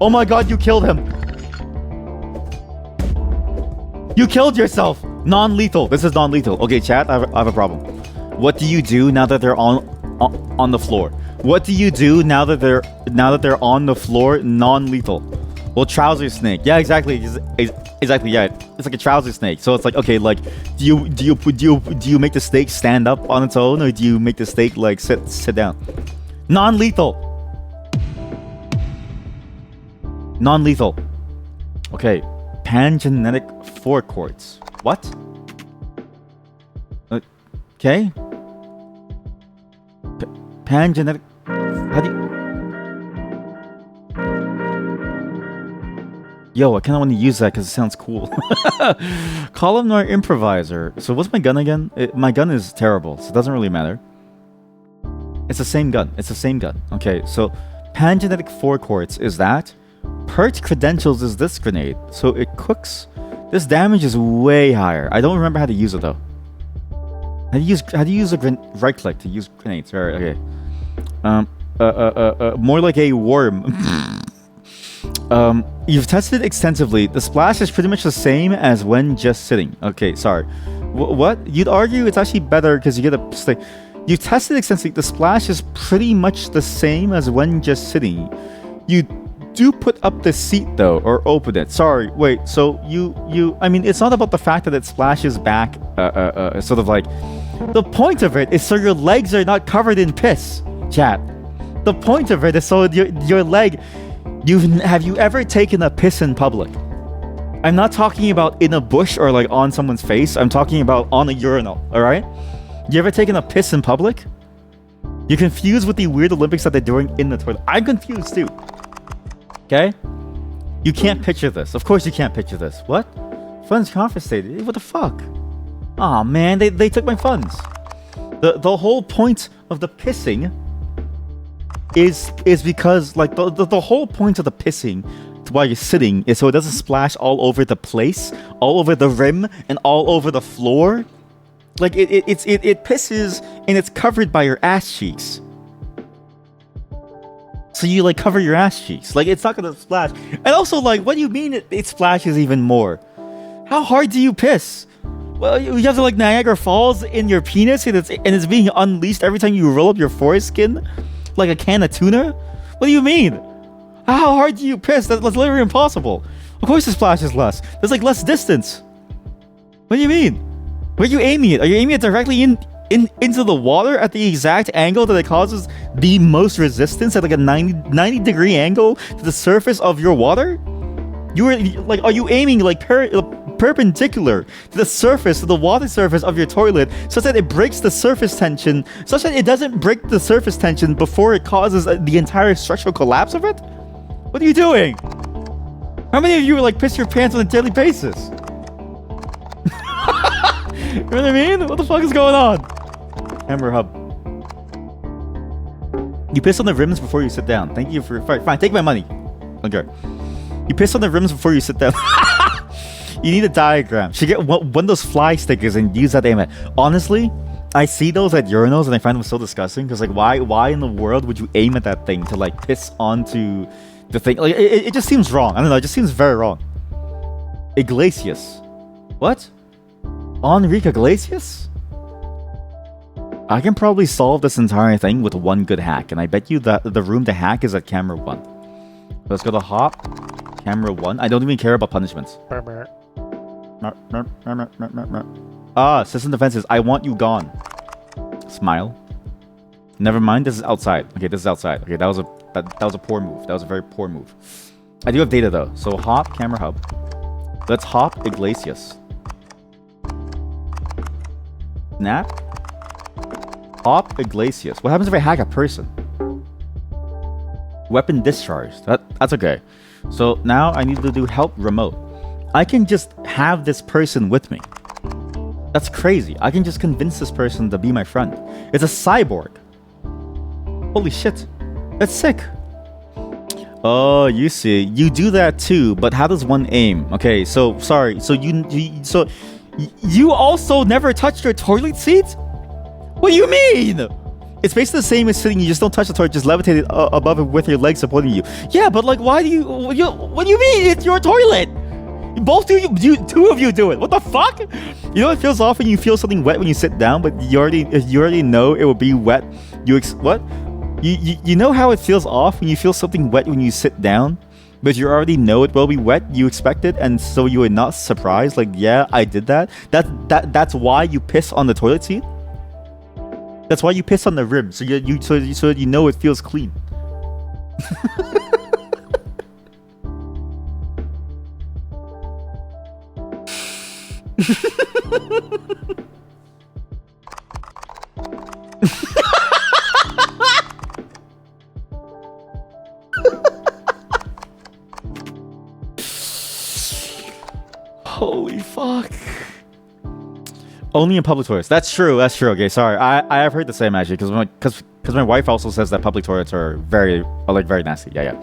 Oh my god, you killed him. You killed yourself. Non-lethal. This is non-lethal. Okay, chat, I have a problem. What do you do now that they're on the floor? What do you do now that they're on the floor? Non-lethal. Well, trouser snake. Yeah, exactly. Exactly. Yeah, it's like a trouser snake. So it's like, okay, like, do you make the snake stand up on its own, or do you make the snake like sit down? Non-lethal. Non-lethal. Okay. Pangenetic forecourts. What? Okay. Pangenetic. How do you? Yo, I kind of want to use that because it sounds cool. Columnar improviser. So what's my gun again? My gun is terrible, so it doesn't really matter. It's the same gun. Okay, so Pangenetic forecourts is that. Perch credentials is this grenade. So it cooks. This damage is way higher. I don't remember how to use it though. How do you use a right click to use grenades? Alright, okay. More like a worm. You've tested extensively. The splash is pretty much the same as when just sitting. Okay, sorry. What? You'd argue it's actually better because you get a stick. You tested extensively. The splash is pretty much the same as when just sitting. You do put up the seat though, or open it. Sorry, wait. So I mean, it's not about the fact that it splashes back. Sort of like, the point of it is so your legs are not covered in piss. Chat. The point of it is so your leg. Have you ever taken a piss in public? I'm not talking about in a bush or like on someone's face. I'm talking about on a urinal. All right. You ever taken a piss in public? You're confused with the weird Olympics that they're doing in the toilet. I'm confused too. Okay? You can't picture this. Of course you can't picture this. What? Funds confiscated? What the fuck? Aw, man, they took my funds. The whole point of the pissing is because like the whole point of the pissing while you're sitting is so it doesn't splash all over the place, all over the rim, and all over the floor. Like it pisses and it's covered by your ass cheeks. So you like cover your ass cheeks. Like it's not gonna splash. And also like, what do you mean it splashes even more? How hard do you piss? Well, you have to like Niagara Falls in your penis and it's being unleashed every time you roll up your foreskin like a can of tuna? What do you mean? How hard do you piss? That's literally impossible. Of course the splash is less. There's like less distance. What do you mean? Where are you aiming it? Are you aiming it directly into the water at the exact angle that it causes the most resistance at like a 90 degree angle to the surface of your water? Are you aiming like perpendicular to the surface, to the water surface of your toilet, such that it breaks the surface tension, such that it doesn't break the surface tension before it causes the entire structural collapse of it? What are you doing? How many of you like piss your pants on a daily basis? You know what I mean? What the fuck is going on? Hammer Hub. You piss on the rims before you sit down. Thank you for... Fine, take my money. Okay. You piss on the rims before you sit down. You need a diagram. Should get one of those fly stickers and use that to aim at. Honestly, I see those at urinals and I find them so disgusting. Because like, why in the world would you aim at that thing to like piss onto the thing? Like, it just seems wrong. I don't know. It just seems very wrong. Iglesias. What? Enrique Iglesias? I can probably solve this entire thing with one good hack, and I bet you that the room to hack is at camera 1. Let's go to hop, camera 1. I don't even care about punishments. System defenses. I want you gone. Smile. Never mind. This is outside. Okay, this is outside. Okay, that was a poor move. That was a very poor move. I do have data though. So hop, camera hub. Let's hop Iglesias. Snap. Hop Iglesias. What happens if I hack a person? Weapon discharged. That's okay. So now I need to do help remote. I can just have this person with me. That's crazy. I can just convince this person to be my friend. It's a cyborg. Holy shit. That's sick. Oh, you see. You do that too, but how does one aim? Okay, so sorry. So you also never touched your toilet seat? What do you mean? It's basically the same as sitting. You just don't touch the toilet, just levitate it above it with your legs supporting you. Yeah, but like, what do you mean? It's your toilet. Both two of you do it. What the fuck? You know it feels off when you feel something wet when you sit down, but you already know it will be wet. What? You know how it feels off when you feel something wet when you sit down, but you already know it will be wet. You expect it, and so you are not surprised. Like, yeah, I did that. That's why you piss on the toilet seat. That's why you piss on the rim, so you know it feels clean. Holy fuck. Only in public toilets. That's true. Okay, sorry. I have heard the same actually, because my wife also says that public toilets are very nasty. Yeah.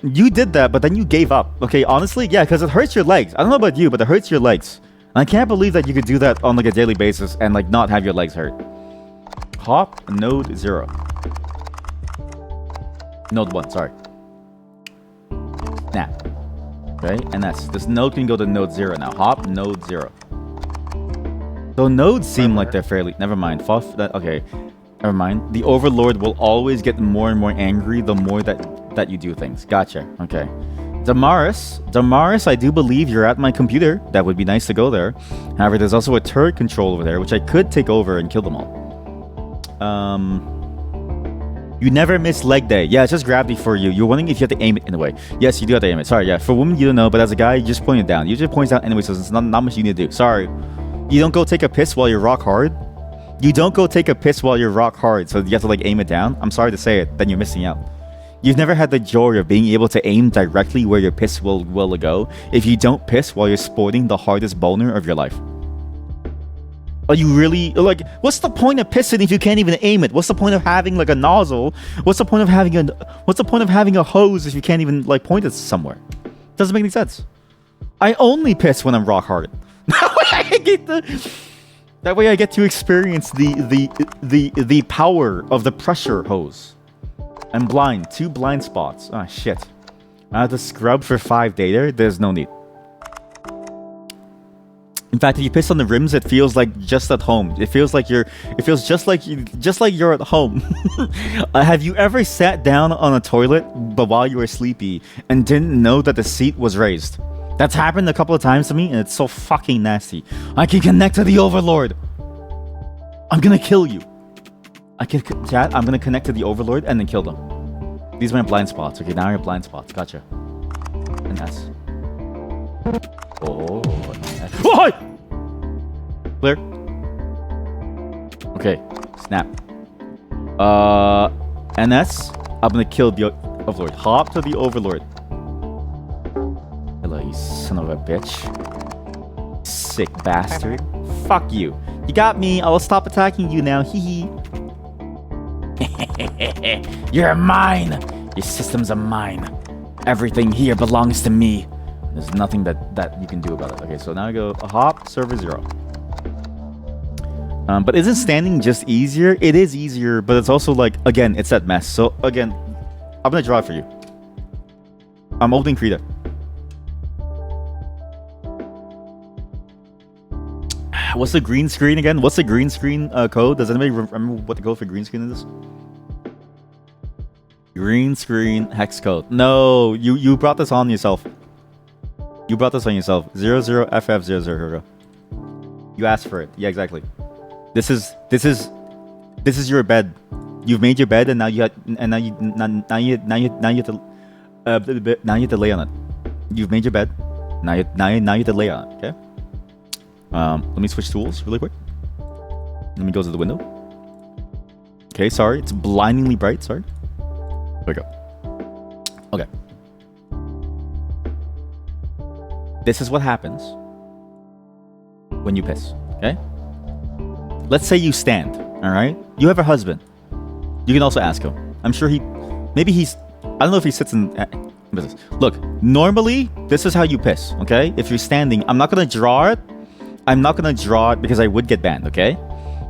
You did that, but then you gave up. Okay, honestly, yeah, because it hurts your legs. I don't know about you, but it hurts your legs. And I can't believe that you could do that on like a daily basis and like not have your legs hurt. Hop node 0. Node 1. Sorry. Snap. Okay, and this node can go to node 0 now. Hop node 0. So nodes seem like they're fairly... Never mind. Okay. Never mind. The Overlord will always get more and more angry the more that you do things. Gotcha. Okay. Damaris, I do believe you're at my computer. That would be nice to go there. However, there's also a turret control over there, which I could take over and kill them all. You never miss leg day. Yeah, it's just gravity for you. You're wondering if you have to aim it in a way. Yes, you do have to aim it. Sorry, yeah. For women, you don't know, but as a guy, you just point it down. You just point it down anyway, so it's not much you need to do. Sorry. You don't go take a piss while you're rock hard. You don't go take a piss while you're rock hard, so you have to like aim it down. I'm sorry to say it, then you're missing out. You've never had the joy of being able to aim directly where your piss will go if you don't piss while you're sporting the hardest boner of your life. Are you really like? What's the point of pissing if you can't even aim it? What's the point of having like a nozzle? What's the point of having a hose if you can't even like point it somewhere? Doesn't make any sense. I only piss when I'm rock hard. That way I get to experience the power of the pressure hose. I'm blind. 2 blind spots. Ah, shit. I have to scrub for 5 data. There's no need. In fact, if you piss on the rims, it feels like just at home. It feels just like you're at home. Have you ever sat down on a toilet but while you were sleepy and didn't know that the seat was raised? That's happened a couple of times to me, and it's so fucking nasty. I can connect to the Overlord. I'm gonna kill you. Chat, I'm gonna connect to the Overlord and then kill them. These are my blind spots. Okay, now I have blind spots. Gotcha. And S. Oh, S. Oh, clear. Okay, snap. NS. I'm gonna kill the Overlord. Hop to the Overlord. Hello, you son of a bitch. Sick bastard. Fuck you. You got me. I'll stop attacking you now. Hee hee. You're mine. Your systems are mine. Everything here belongs to me. There's nothing that you can do about it. Okay, so now I go hop server 0. But isn't standing just easier? It is easier, but it's also like, again, it's that mess. So again, I'm gonna draw it for you. I'm holding Krita. What's the green screen again? What's the green screen code? Does anybody remember what the code for green screen is? Green screen hex code. No, you brought this on yourself. You brought this on yourself. 00FF00. You asked for it. Yeah, exactly. This is your bed. You've made your bed, and now you have to lay on it. You've made your bed. Now you have to lay on it. Okay. Let me switch tools really quick. Let me go to the window. Okay, sorry, it's blindingly bright. Sorry. There we go. Okay. This is what happens when you piss. Okay. Let's say you stand. All right. You have a husband. You can also ask him. I'm sure maybe he's. I don't know if he sits in. Look, normally this is how you piss. Okay. If you're standing, I'm not gonna draw it. I'm not gonna draw it because I would get banned. Okay.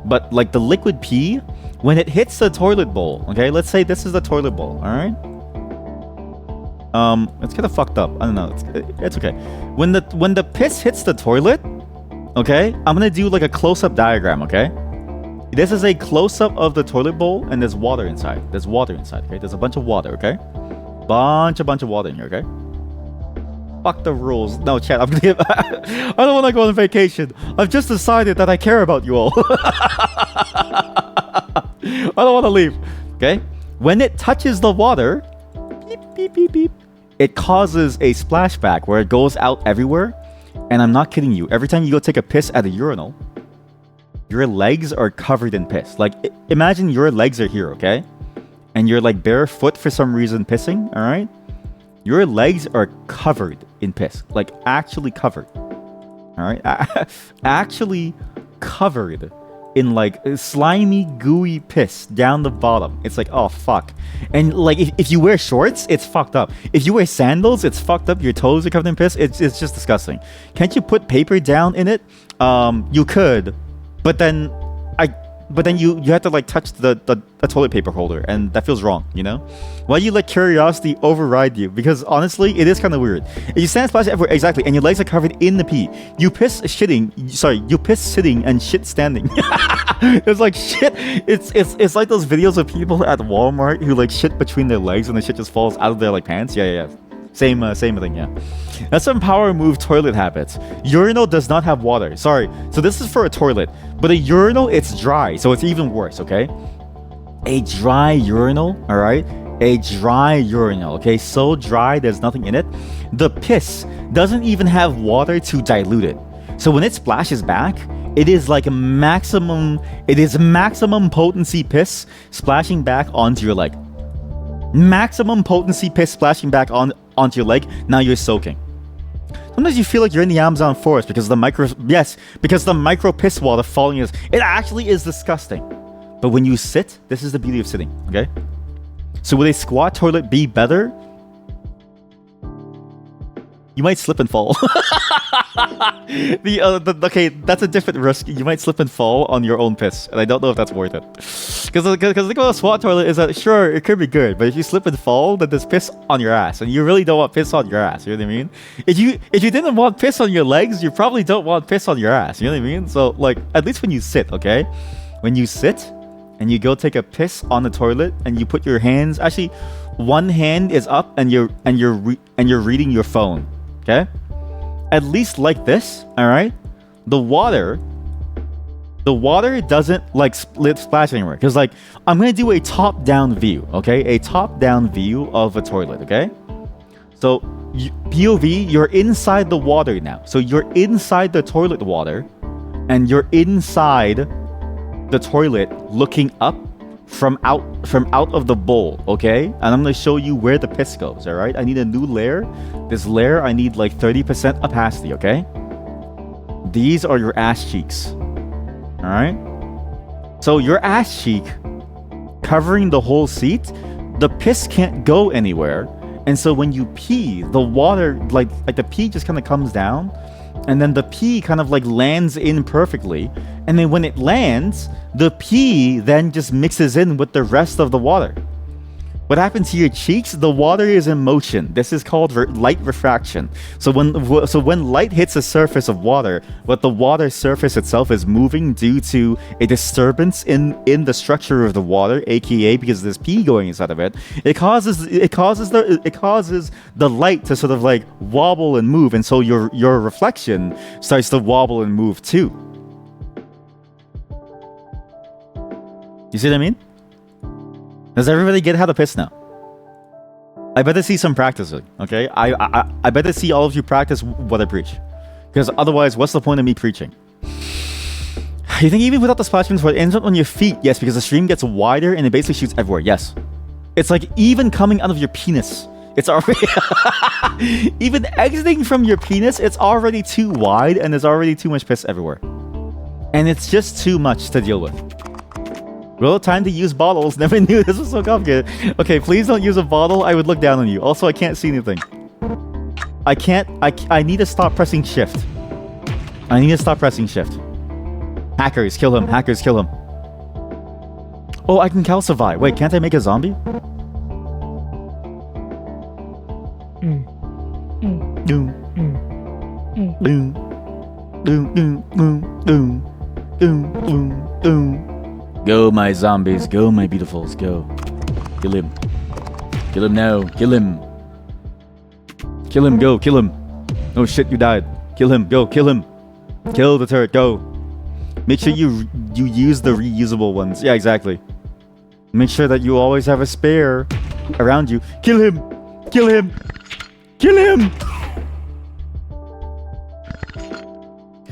But like the liquid pee, when it hits the toilet bowl. Okay. Let's say this is the toilet bowl. All right. It's kind of fucked up. I don't know. It's okay. When the piss hits the toilet. Okay, I'm gonna do like a close-up diagram, okay? This is a close-up of the toilet bowl, and there's water inside. There's water inside, okay? There's a bunch of water, okay? Bunch of water in here, okay? Fuck the rules. No, chat, I'm gonna give... I don't wanna go on vacation. I've just decided that I care about you all. I don't wanna leave, okay? When it touches the water, beep, beep, beep, beep, it causes a splashback where it goes out everywhere. And I'm not kidding you. Every time you go take a piss at a urinal, your legs are covered in piss. Like, imagine your legs are here, okay? And you're like barefoot for some reason pissing, all right? Your legs are covered in piss. Like, actually covered. All right? Actually covered in like slimy, gooey piss down the bottom. It's like, oh, fuck. And like, if you wear shorts, it's fucked up. If you wear sandals, it's fucked up. Your toes are covered in piss. It's just disgusting. Can't you put paper down in it? You could, but then you have to like touch the toilet paper holder, and that feels wrong, you know? Why do you let curiosity override you? Because honestly, it is kind of weird. If you stand splash everywhere, exactly, and your legs are covered in the pee, you piss sitting and shit standing. It's like shit. It's like those videos of people at Walmart who like shit between their legs and the shit just falls out of their like pants. Yeah. Same thing, yeah. That's some power move toilet habits. Urinal does not have water. Sorry. So this is for a toilet. But a urinal, it's dry. So it's even worse, okay? A dry urinal, alright? A dry urinal, okay? So dry, there's nothing in it. The piss doesn't even have water to dilute it. So when it splashes back, it is like maximum potency piss splashing back onto your leg. Maximum potency piss splashing back onto your leg. Now you're soaking. Sometimes you feel like you're in the Amazon forest because the micro piss water falling is. It actually is disgusting. But when you sit, this is the beauty of sitting. Okay. So would a squat toilet be better? You might slip and fall. Okay, that's a different risk. You might slip and fall on your own piss, and I don't know if that's worth it. Because the thing about a squat toilet is that sure it could be good, but if you slip and fall, then there's piss on your ass, and you really don't want piss on your ass. You know what I mean? If you didn't want piss on your legs, you probably don't want piss on your ass. You know what I mean? So like at least when you sit, okay, when you sit and you go take a piss on the toilet, and you put your hands. Actually, one hand is up, and you're reading your phone. Okay, at least like this, all right. The water doesn't like splash anywhere because like I'm gonna do a top-down view, okay, a top-down view of a toilet, okay. So POV, you're inside the water now. So you're inside the toilet water, and you're inside the toilet looking up from out of the bowl, okay? And I'm gonna show you where the piss goes, all right? I need a new layer. This layer, I need like 30% opacity, okay? These are your ass cheeks, all right? So your ass cheek covering the whole seat, the piss can't go anywhere, And so when you pee, the water, like the pee just kind of comes down, and then the pee kind of like lands in perfectly. And then when it lands, the pee then just mixes in with the rest of the water. What happens to your cheeks? The water is in motion. This is called light refraction. So when light hits a surface of water, but the water surface itself is moving due to a disturbance in the structure of the water, aka because there's pee going inside of it, it causes the light to sort of like wobble and move, and so your reflection starts to wobble and move too. You see what I mean? Does everybody get how to piss now? I better see some practicing, okay? I better see all of you practice what I preach. Because otherwise, what's the point of me preaching? You think even without the splash screens, it ends up on your feet? Yes, because the stream gets wider and it basically shoots everywhere. Yes. It's like even coming out of your penis. It's already... even exiting from your penis, it's already too wide and there's already too much piss everywhere. And it's just too much to deal with. Well, time to use bottles. Never knew this was so complicated. Okay, please don't use a bottle. I would look down on you. Also, I can't see anything. I need to stop pressing shift. I need to stop pressing shift. Hackers, kill him. Hackers, kill him. Oh, I can calcify. Wait, can't I make a zombie? Doom. Doom. Doom. Doom. Doom. Doom. Doom. Doom. Go, my zombies. Go, my beautifuls. Go. Kill him. Kill him now. Kill him. Kill him. Go. Kill him. Oh shit, you died. Kill him. Go. Kill him. Kill the turret. Go. Make sure you use the reusable ones. Yeah, exactly. Make sure that you always have a spare around you. Kill him. Kill him. Kill him.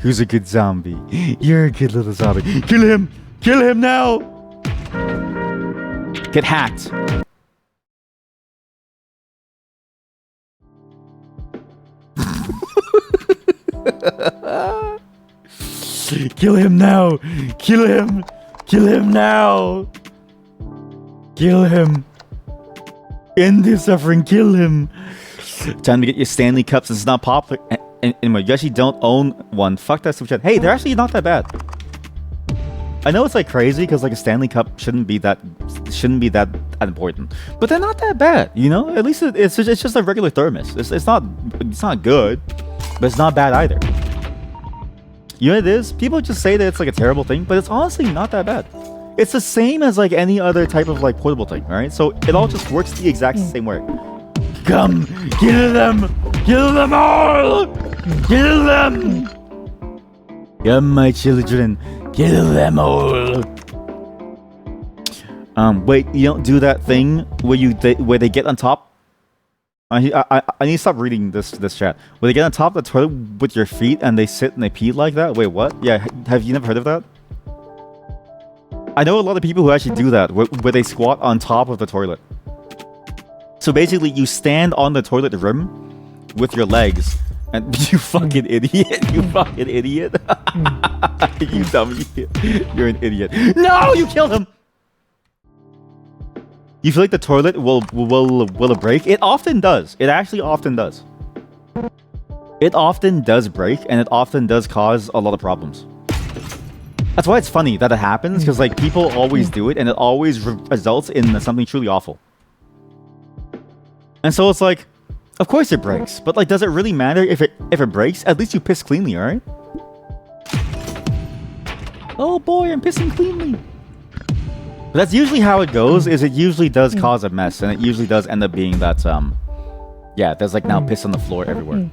Who's a good zombie? You're a good little zombie. Kill him. Kill him now! Get hacked. Kill him now! Kill him! Kill him now! Kill him! End his suffering, kill him! Time to get your Stanley Cups. It's not popular anymore. You actually don't own one. Fuck that super chat. Hey, they're actually not that bad. I know it's like crazy because like a Stanley Cup shouldn't be that important, but they're not that bad, you know. At least it's just a regular thermos. It's not good, but it's not bad either. You know what it is? People just say that it's like a terrible thing, but it's honestly not that bad. It's the same as like any other type of like portable thing, right? So it all just works the exact same way. Come, kill them all, kill them. Come, my children. Kill them all. Wait, you don't do that thing where they get on top? I need to stop reading this chat. Where they get on top of the toilet with your feet and they sit and they pee like that? Wait, what? Yeah, have you never heard of that? I know a lot of people who actually do that, where they squat on top of the toilet. So basically, you stand on the toilet rim with your legs. And you fucking idiot. You fucking idiot. You dummy. You're an idiot. No, you killed him. You feel like the toilet will break? It often does. It actually often does. It often does break, and it often does cause a lot of problems. That's why it's funny that it happens, because like people always do it, and it always results in something truly awful. And so it's like, of course it breaks, but like, does it really matter if it breaks? At least you piss cleanly, alright? Oh boy, I'm pissing cleanly. But that's usually how it goes, is it usually does cause a mess, and it usually does end up being that, yeah, there's like now piss on the floor everywhere.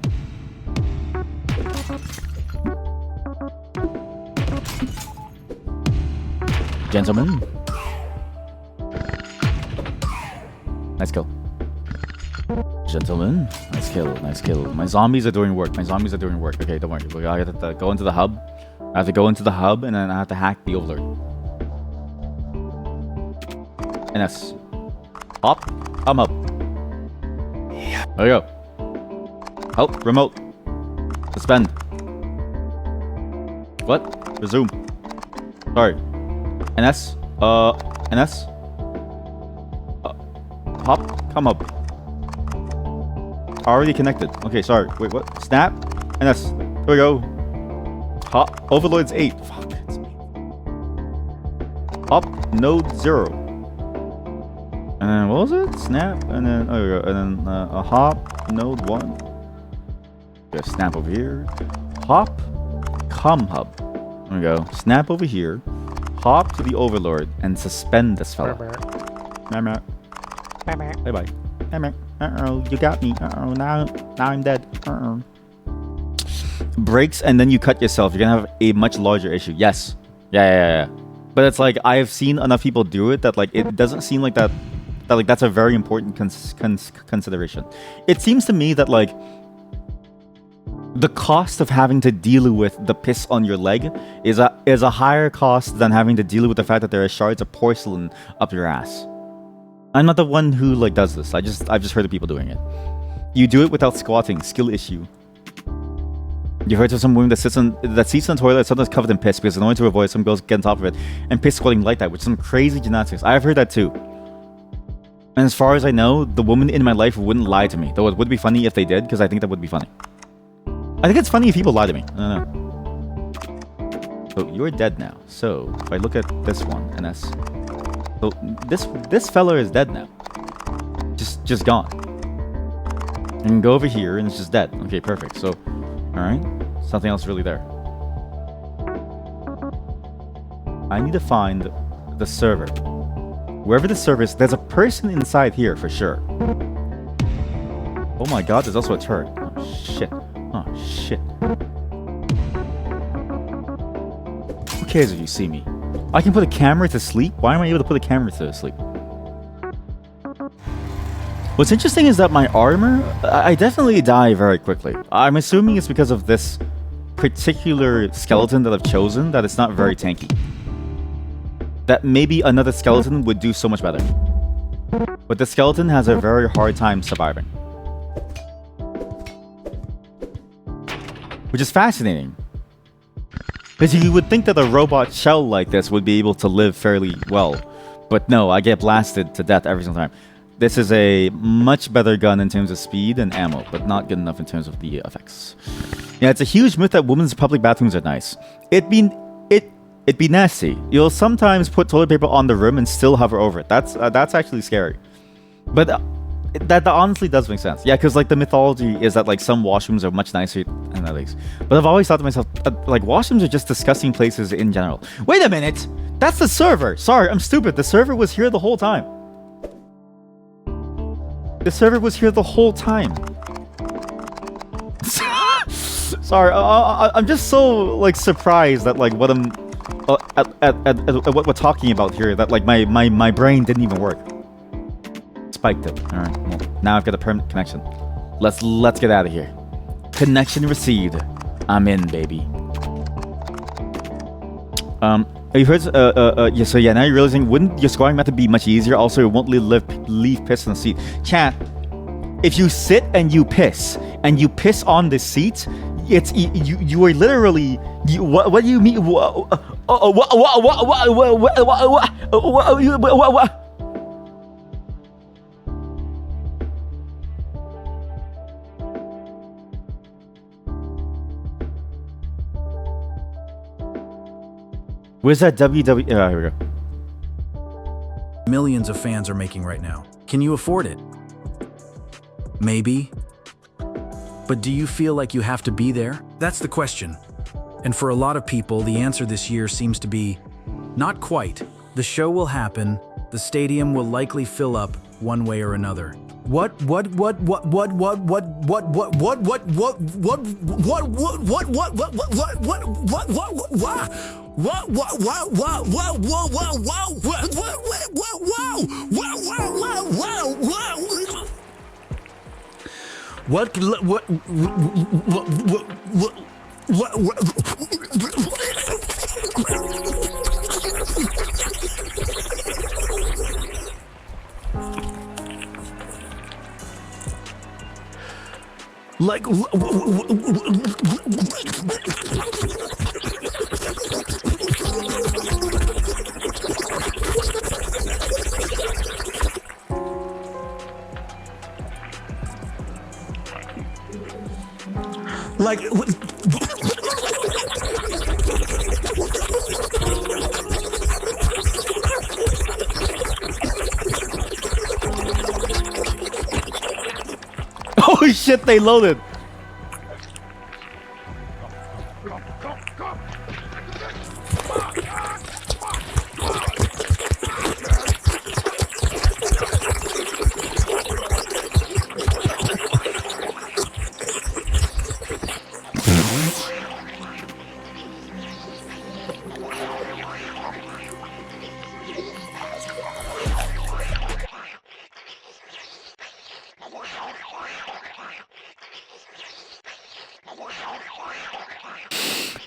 Gentlemen. Nice kill. Gentlemen. Nice kill. Nice kill. My zombies are doing work. My zombies are doing work. Okay, don't worry. I have to go into the hub. I have to go into the hub and then I have to hack the overlord. NS. Hop. I'm up. There you go. Help. Remote. Suspend. What? Resume. Sorry. NS. NS. Hop. Come up. Already connected. Okay, sorry. Wait, what? Snap? NS. Here we go. Hop. Overlord's 8. Fuck. It's 8. Up. Node 0. And then what was it? Snap. And then, oh, there we go. And then a hop. Node 1. Okay, snap over here. Hop. Com hub. There we go. Snap over here. Hop to the Overlord and suspend this fella. Bye bye. Uh-oh, you got me. Uh-oh, now I'm dead. Uh-oh. Breaks and then you cut yourself. You're gonna have a much larger issue. Yes. Yeah. But it's like I've seen enough people do it that like it doesn't seem like that like that's a very important consideration. It seems to me that like the cost of having to deal with the piss on your leg is a higher cost than having to deal with the fact that there are shards of porcelain up your ass. I'm not the one who like does this. I've just heard of people doing it. You do it without squatting. Skill issue. You heard of some woman that seats on the toilet, sometimes covered in piss because in order to avoid some girls get on top of it and piss squatting like that, which is some crazy gymnastics. I've heard that too. And as far as I know, the woman in my life wouldn't lie to me. Though it would be funny if they did, because I think that would be funny. I think it's funny if people lie to me. I don't know. So you're dead now. So if I look at this one, NS. So this fella is dead now. Just gone. And go over here and it's just dead. Okay, perfect. So, alright. Something else really there. I need to find the server. Wherever the server is, there's a person inside here for sure. Oh my god, there's also a turret. Oh shit. Oh shit. Who cares if you see me? I can put a camera to sleep? Why am I able to put a camera to sleep? What's interesting is that my armor, I definitely die very quickly. I'm assuming it's because of this particular skeleton that I've chosen, that it's not very tanky. That maybe another skeleton would do so much better. But the skeleton has a very hard time surviving. Which is fascinating. Because you would think that a robot shell like this would be able to live fairly well. But no, I get blasted to death every single time. This is a much better gun in terms of speed and ammo, but not good enough in terms of the effects. Yeah, it's a huge myth that women's public bathrooms are nice. It'd be nasty. You'll sometimes put toilet paper on the rim and still hover over it. That's actually scary. But that honestly does make sense. Yeah, because like the mythology is that like some washrooms are much nicer than others. But I've always thought to myself, like washrooms are just disgusting places in general. Wait a minute! That's the server! Sorry, I'm stupid. The server was here the whole time. The server was here the whole time. Sorry, I'm just so like surprised that like what I'm at what we're talking about here, that like my brain didn't even work. Spiked it. All right. Well, now I've got a permanent connection. Let's get out of here. Connection received. I'm in, baby. You heard? Yeah. So yeah, now you're realizing, wouldn't your squatting method be much easier? Also, it won't leave piss on the seat. Chat. If you sit and you piss on the seat, it's you are literally. What do you mean? What? Where's that WW? Oh, here we go. Millions of fans are making right now. Can you afford it? Maybe. But do you feel like you have to be there? That's the question. And for a lot of people, the answer this year seems to be not quite. The show will happen. The stadium will likely fill up one way or another. Like Like, Oh shit, they loaded.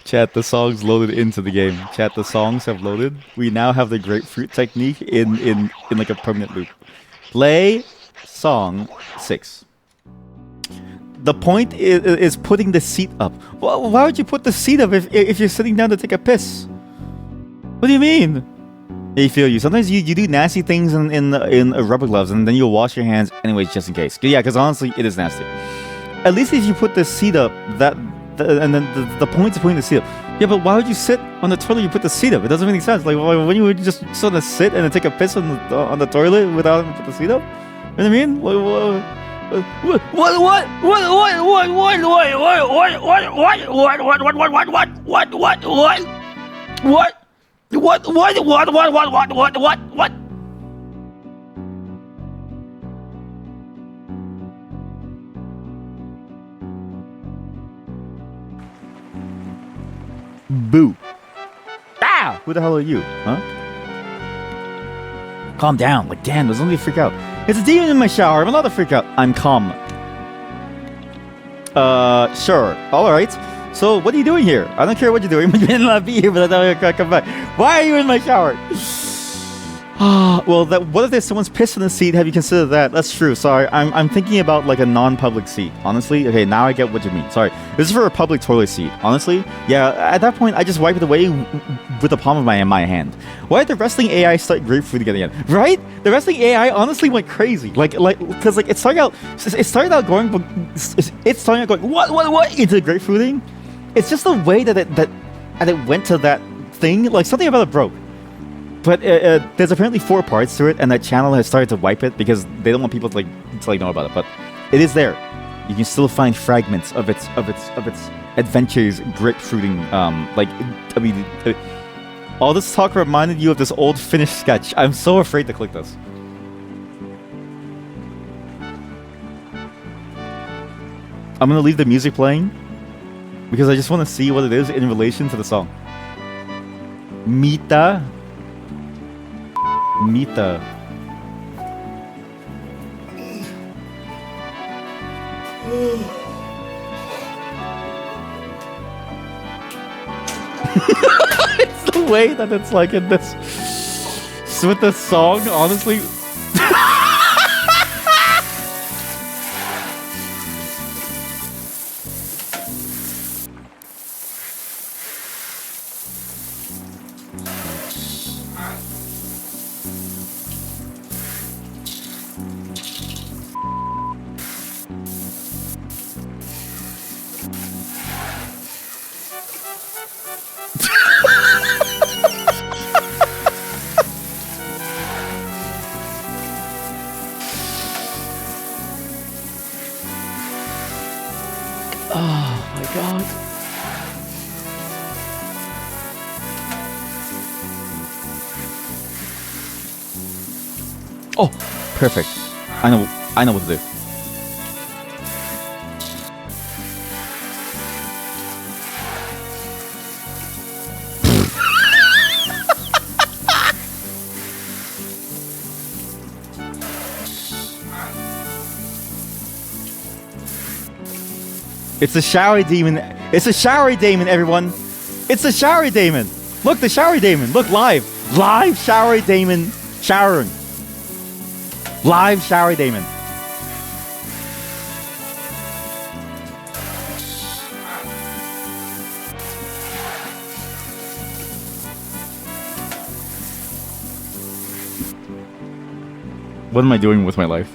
Chat, the songs loaded into the game. Chat, the songs have loaded. We now have the grapefruit technique in like a permanent loop. Play song 6. The point is putting the seat up. Why would you put the seat up if you're sitting down to take a piss? What do you mean? I feel you. Sometimes you do nasty things in rubber gloves and then you'll wash your hands anyways just in case. Yeah, because honestly, it is nasty. At least if you put the seat up, and then the point is putting the seat up. Yeah, but why would you sit on the toilet? You put the seat up. It doesn't make any sense. Like, when you would just sort of sit and then take a piss on the toilet without having to put the seat up. You know what I mean? What? Boo. Ah! Who the hell are you? Huh? Calm down. Like, damn, there's only a freak out. It's a demon in my shower. I'm allowed to freak out. I'm calm. Sure. Alright. So, what are you doing here? I don't care what you're doing. You may not be here, but I thought I'd come back. Why are you in my shower? Well, what if there's someone's pissed in the seat? Have you considered that? That's true. Sorry, I'm thinking about like a non-public seat. Honestly, okay, now I get what you mean. Sorry, this is for a public toilet seat. Honestly, yeah. At that point, I just wipe it away with the palm of my hand. Why did the wrestling AI start grapefruit again? Right? The wrestling AI honestly went crazy. Because it started out going what into grapefruiting. It's just the way that it went to that thing. Like something about it broke. But there's apparently 4 parts to it, and that channel has started to wipe it because they don't want people to know about it. But it is there. You can still find fragments of its adventures grapefruiting. All this talk reminded you of this old Finnish sketch. I'm so afraid to click this. I'm gonna leave the music playing because I just want to see what it is in relation to the song. Mita. It's the way that it's like in this with the song, honestly. Oh my god. Oh, perfect. I know what to do. It's a shower demon. It's a shower demon, everyone. It's a shower demon. Look, the shower demon. Look, live shower demon showering. Live shower demon. What am I doing with my life?